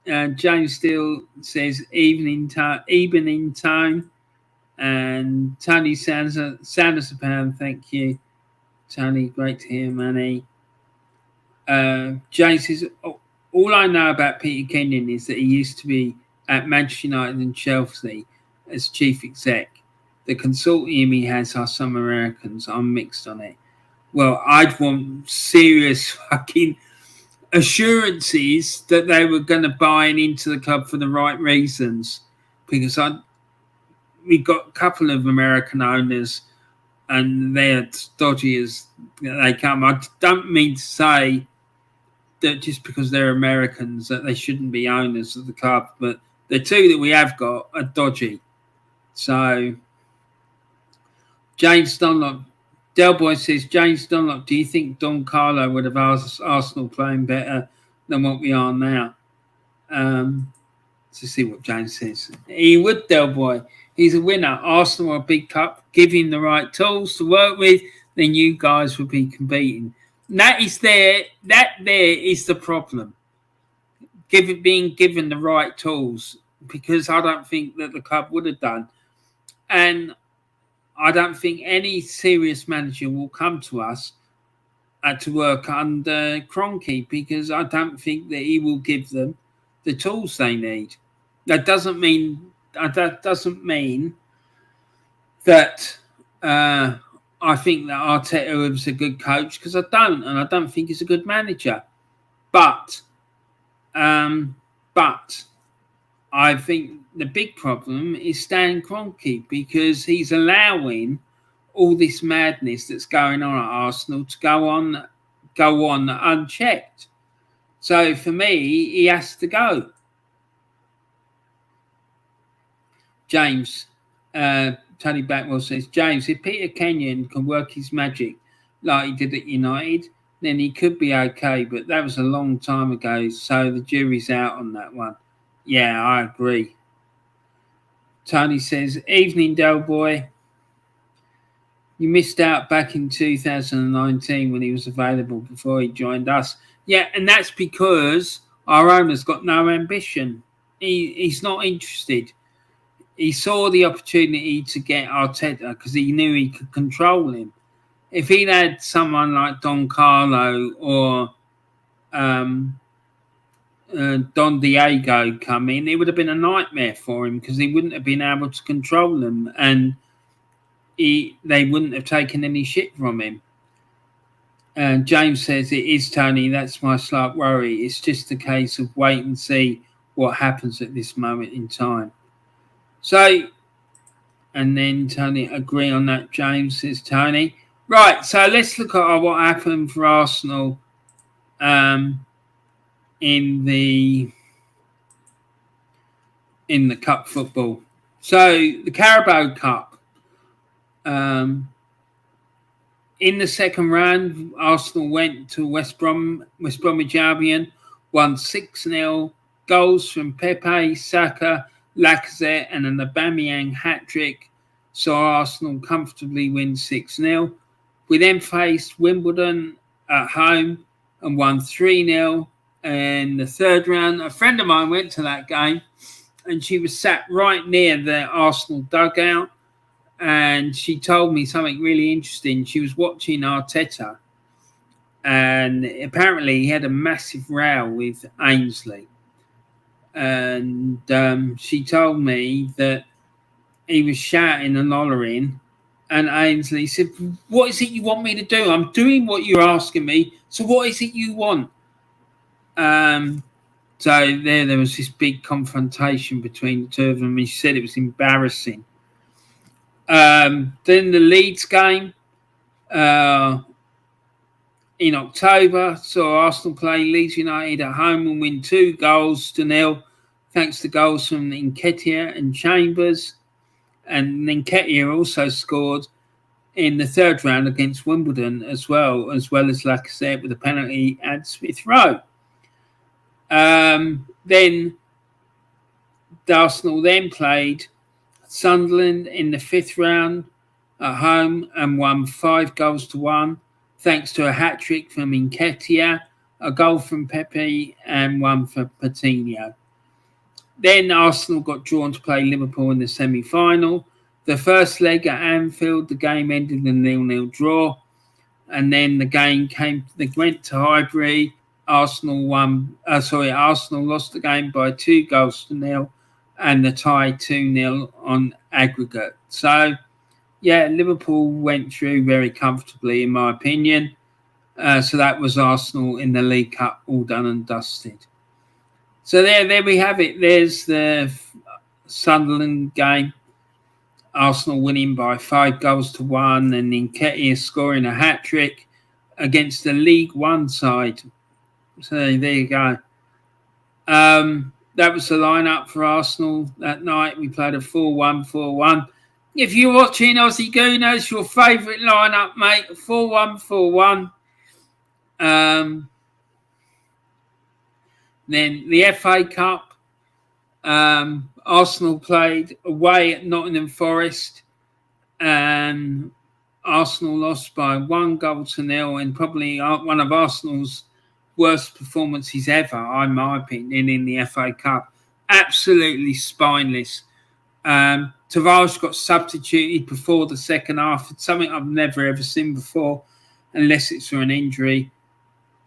James Steele says evening tone. And Tony Sanders a pound. Thank you, Tony. Great to hear, Manny. James says, all I know about Peter Kenyon is that he used to be at Manchester United and Chelsea as chief exec. The consortium he has are some Americans. I'm mixed on it. Well, I'd want serious fucking assurances that they were going to buy into the club for the right reasons, because we got a couple of American owners and they're dodgy as they come. I don't mean to say that just because they're Americans that they shouldn't be owners of the club, but the two that we have got are dodgy. So James Dunlop, Del Boy says, James Dunlop, do you think Don Carlo would have asked Arsenal playing better than what we are now? To see what James says. He would, Del Boy. He's a winner. Arsenal are a big cup. Give him the right tools to work with, then you guys would be competing. And that is there is the problem. Being given the right tools, because I don't think that the club would have done. And I don't think any serious manager will come to us to work under Kroenke, because I don't think that he will give them the tools they need. That doesn't mean that I think that Arteta was a good coach, because I don't, and I don't think he's a good manager. But I think the big problem is Stan Kroenke, because he's allowing all this madness that's going on at Arsenal to go on unchecked. So for me, he has to go. James, Tony Backwell says, James, if Peter Kenyon can work his magic like he did at United, then he could be okay. But that was a long time ago, so the jury's out on that one. Yeah, I agree. Tony says, evening, Del Boy. You missed out back in 2019 when he was available before he joined us. Yeah, and that's because our owner's got no ambition. He's not interested. He saw the opportunity to get Arteta because he knew he could control him. If he'd had someone like Don Carlo or Don Diego come in, it would have been a nightmare for him, because he wouldn't have been able to control them, and they wouldn't have taken any shit from him. And James says, it is, Tony. That's my slight worry. It's just a case of wait and see what happens at this moment in time. So, and then Tony, agree on that, James, says Tony. Right, so let's look at what happened for Arsenal in the cup football. So the Carabao Cup. In the second round, Arsenal went to West Bromwich Albion, won 6-0. Goals from Pepe, Saka, Lacazette, and an Aubameyang hat-trick saw Arsenal comfortably win 6-0. We then faced Wimbledon at home and won 3-0. In the third round, a friend of mine went to that game, and she was sat right near the Arsenal dugout, and she told me something really interesting. She was watching Arteta, and apparently he had a massive row with Ainsley. And she told me that he was shouting and hollering And Ainsley said, what is it you want me to do? I'm doing what you're asking me. So what is it you want? So there was this big confrontation between the two of them. He said it was embarrassing. Then the Leeds game in October saw Arsenal play Leeds United at home and win 2-0 thanks to goals from Nketiah and Chambers. And Nketiah also scored in the third round against Wimbledon as well as Lacazette with a penalty at Smith Rowe. Then Arsenal then played Sunderland in the fifth round at home and won 5-1 thanks to a hat-trick from Nketiah, a goal from Pepe and one for Coutinho. Then Arsenal got drawn to play Liverpool in the semi-final. The first leg at Anfield, the game ended in a 0-0 draw. And then the game went to Highbury. Arsenal lost the game by 2-0 and the tie 2-0 on aggregate. So, yeah, Liverpool went through very comfortably, in my opinion. So that was Arsenal in the League Cup, all done and dusted. So there we have it. There's the Sunderland game. Arsenal winning by 5-1 and Nketiah scoring a hat-trick against the League One side. So there you go. That was the lineup for Arsenal that night. We played a 4-1-4-1. If you're watching Aussie Gooners, your favourite lineup, mate, 4-1-4-1. Then the FA Cup, Arsenal played away at Nottingham Forest, and Arsenal lost by 1-0 and probably one of Arsenal's worst performances ever, in my opinion, in the FA Cup. Absolutely spineless. Tavares got substituted before the second half. It's something I've never ever seen before, unless it's for an injury.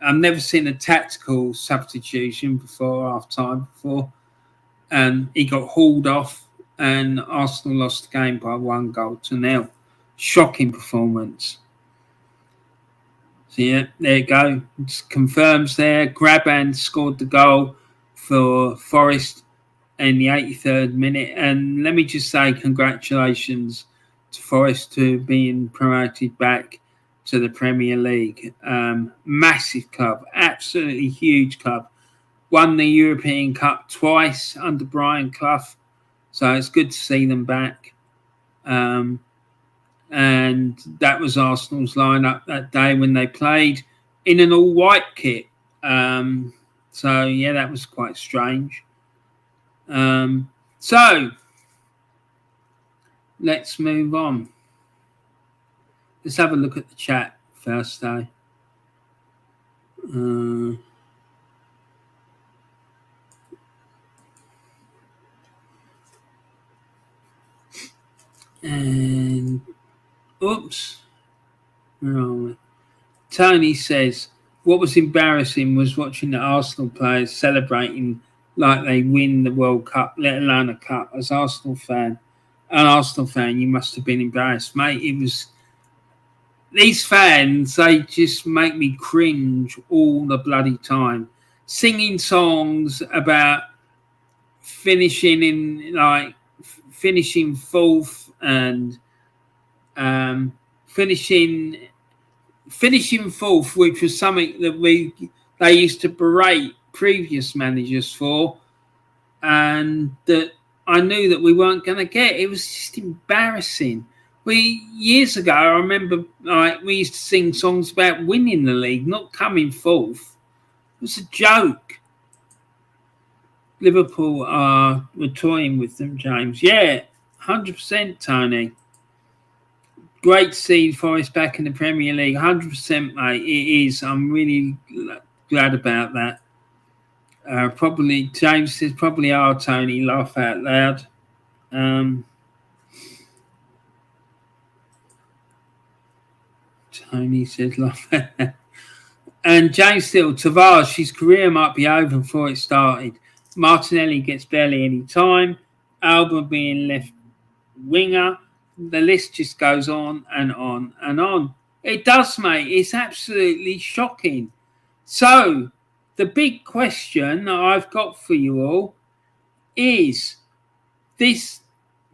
I've never seen a tactical substitution before half-time before. And he got hauled off and Arsenal lost the game by 1-0. Shocking performance. So, yeah, there you go. It confirms there. Graban scored the goal for Forest in the 83rd minute. And let me just say congratulations to Forest to being promoted back to the Premier League. Massive club, absolutely huge club. Won the European Cup twice under Brian Clough. So it's good to see them back. And that was Arsenal's lineup that day when they played in an all-white kit. So, yeah, that was quite strange. So, let's move on. Let's have a look at the chat first, though. And, oops. Where are we? Tony says, what was embarrassing was watching the Arsenal players celebrating like they win the World Cup, let alone a cup. As an Arsenal fan, you must have been embarrassed, mate. It was... These fans, they just make me cringe all the bloody time. Singing songs about finishing fourth and finishing fourth, which was something that they used to berate previous managers for, and that I knew that we weren't going to get. It was just embarrassing. Years ago, I remember we used to sing songs about winning the league, not coming fourth. It was a joke. Liverpool were toying with them, James. Yeah, 100%, Tony. Great to see Forest back in the Premier League. 100%, mate. It is. I'm really glad about that. Probably, James says, probably are, Tony. Laugh out loud. Tony says, laugh out loud. And James still, Tavares, his career might be over before it started. Martinelli gets barely any time. Alba being left winger. the list just goes on and on and on. It does, mate. It's absolutely shocking. So, the big question that I've got for you all is this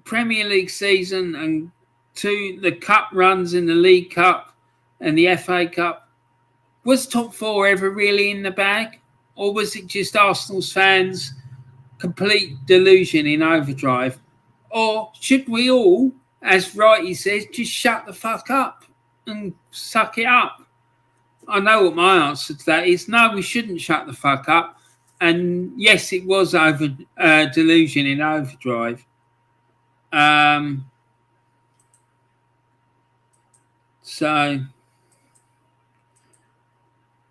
Premier League season and the cup runs in the League Cup and the FA Cup, was top four ever really in the bag? Or was it just Arsenal's fans' complete delusion in Overdrive? Or should we all, as Righty says, just shut the fuck up and suck it up? I know what my answer to that is. No, we shouldn't shut the fuck up. And yes, it was delusion in Overdrive. So,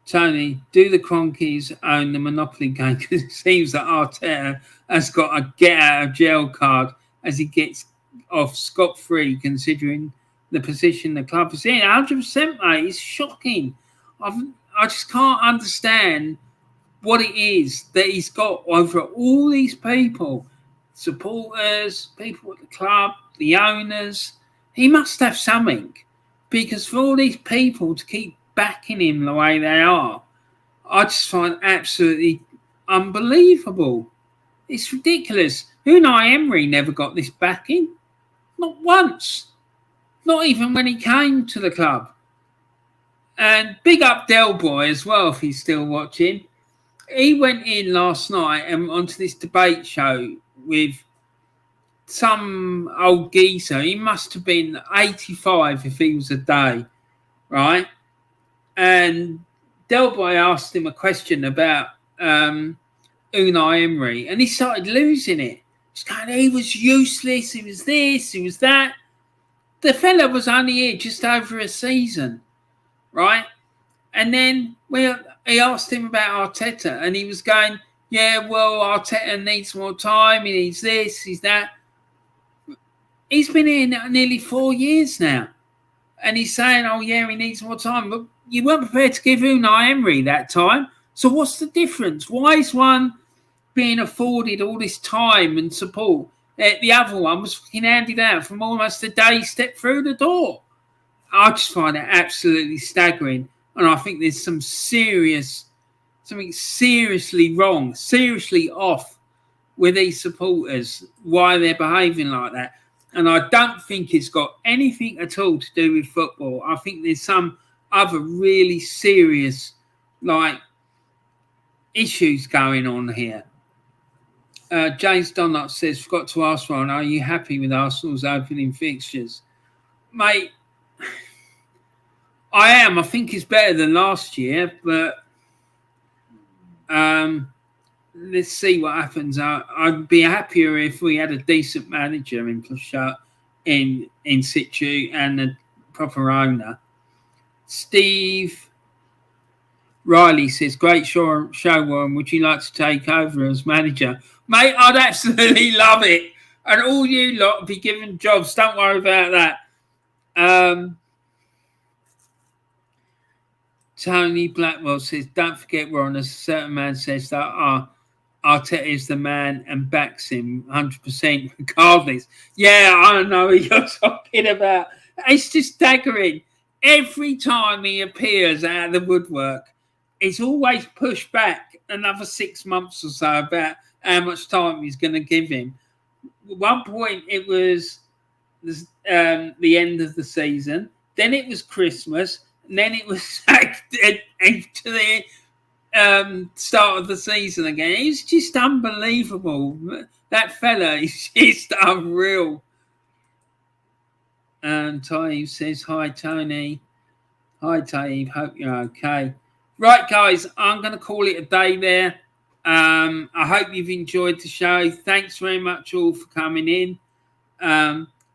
Tony, do the Cronkies own the Monopoly game? Because it seems that Arteta has got a get-out-of-jail card as he gets off scot-free, considering the position the club is in. 100%, mate. It's shocking. I just can't understand what it is that he's got over all these people, supporters, people at the club, the owners. He must have something, because for all these people to keep backing him the way they are, I just find absolutely unbelievable. It's ridiculous. Unai Emery never got this backing. Not once. Not even when he came to the club. And big up Del Boy as well, if he's still watching. He went in last night and onto this debate show with some old geezer. He must have been 85 if he was a day, right? And Del Boy asked him a question about Unai Emery, and he started losing it. He's going, he was useless, he was this, he was that. The fella was only here just over a season, right? And then he asked him about Arteta, and he was going, yeah, well, Arteta needs more time, he needs this, he's that. He's been here nearly 4 years now. And he's saying, oh, yeah, he needs more time. But you weren't prepared to give Unai Emery that time. So what's the difference? Why is one being afforded all this time and support? The other one was fucking handed out from almost the day he stepped through the door. I just find it absolutely staggering. And I think there's something seriously wrong, seriously off with these supporters, why they're behaving like that. And I don't think it's got anything at all to do with football. I think there's some other really serious, issues going on here. James Donut says, forgot to ask Ron, are you happy with Arsenal's opening fixtures? Mate, I am. I think it's better than last year, but let's see what happens. I'd be happier if we had a decent manager in situ and a proper owner. Steve Riley says, great show, Warren. Would you like to take over as manager? Mate, I'd absolutely love it. And all you lot be given jobs. Don't worry about that. Tony Blackwell says, don't forget, Warren, as a certain man says that Arteta is the man and backs him 100% regardless. Yeah, I know what you're talking about. It's just staggering. Every time he appears out of the woodwork, it's always pushed back another 6 months or so about how much time he's going to give him. At one point, it was the end of the season. Then it was Christmas. And then it was to the start of the season again. It's just unbelievable. That fella is just unreal. And Taib says, hi, Tony. Hi, Taib. Hope you're okay. Right, guys, I'm going to call it a day there. I hope you've enjoyed the show. Thanks very much all for coming in.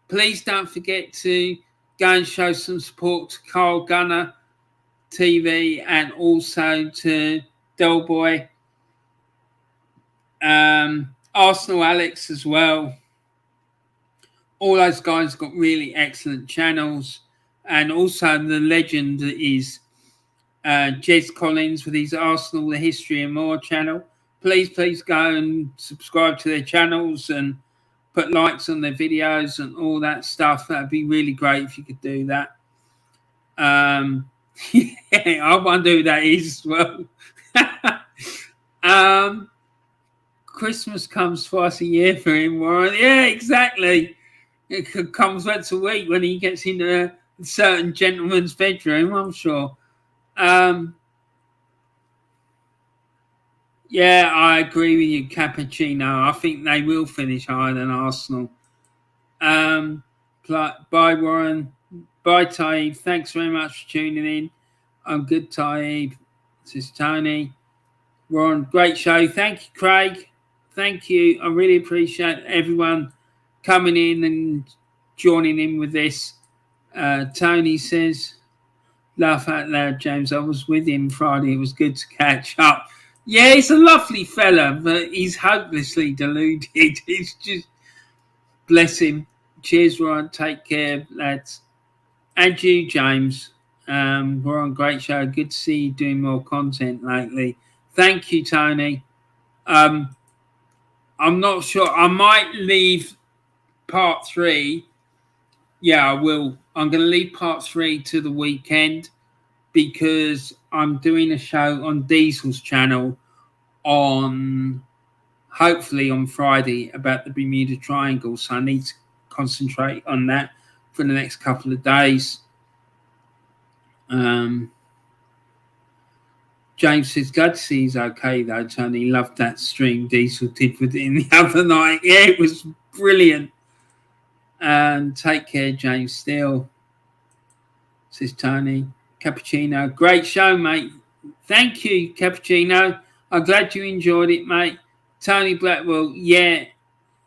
Please don't forget to go and show some support to Carl Gunner TV and also to Del Boy. Arsenal Alex as well. All those guys got really excellent channels. And also the legend is Jez Collins with his Arsenal, The History and More channel. Please go and subscribe to their channels and put likes on their videos and all that stuff. That'd be really great if you could do that. Yeah, I wonder who that is as well. Christmas comes twice a year for him, Warren. Yeah, exactly. It comes once a week when he gets into a certain gentleman's bedroom, I'm sure. Yeah, I agree with you, Cappuccino. I think they will finish higher than Arsenal. Bye, Warren. Bye, Taib. Thanks very much for tuning in. I'm good, Taib. This is Tony. Warren, great show. Thank you, Craig. Thank you. I really appreciate everyone coming in and joining in with this. Tony says, laugh out loud, James. I was with him Friday. It was good to catch up. Yeah, he's a lovely fella, but he's hopelessly deluded. It's just, bless him. Cheers, Warren. Take care, lads. And you, James. We're on great show. Good to see you doing more content lately. Thank you, Tony. I'm not sure. I might leave part 3. Yeah, I will. I'm going to leave part 3 to the weekend because I'm doing a show on Diesel's channel hopefully on Friday about the Bermuda Triangle. So I need to concentrate on that for the next couple of days. James says, glad to see he's okay though, Tony. Loved that stream Diesel did with him the other night. Yeah, it was brilliant. And take care, James Steele, says Tony. Cappuccino, great show, mate. Thank you, Cappuccino. I'm glad you enjoyed it, mate. Tony Blackwell, yeah,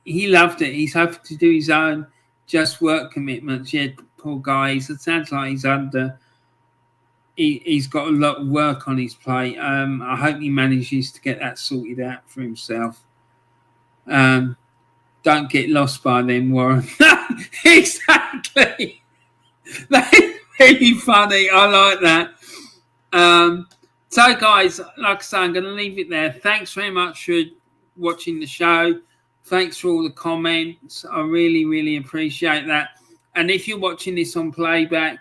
he loved it. He's hoping to do his own just work commitments. Yeah, poor guy. It sounds like he's got a lot of work on his plate. I hope he manages to get that sorted out for himself. Don't get lost by them, Warren. Exactly. That's really funny. I like that. So, guys, like I say, I'm going to leave it there. Thanks very much for watching the show. Thanks for all the comments. I really, really appreciate that. And if you're watching this on playback,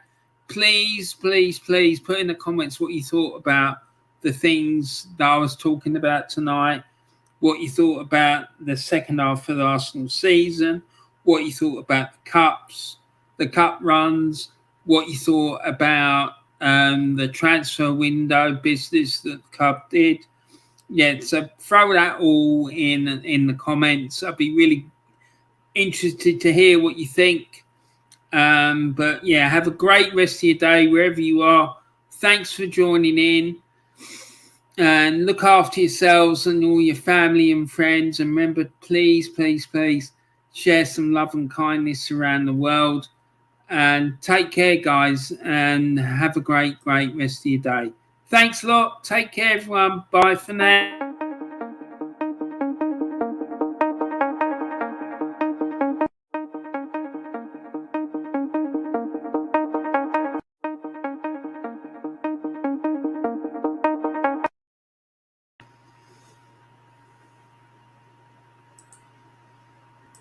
please, please, please put in the comments what you thought about the things that I was talking about tonight, what you thought about the second half of the Arsenal season, what you thought about the cups, the cup runs, what you thought about the transfer window business that the club did. Yeah, so throw that all in the comments. I'd be really interested to hear what you think. But yeah, have a great rest of your day wherever you are. Thanks for joining in. And look after yourselves and all your family and friends. And remember, please, please, please share some love and kindness around the world. And take care, guys. And have a great, great rest of your day. Thanks a lot. Take care, everyone. Bye for now.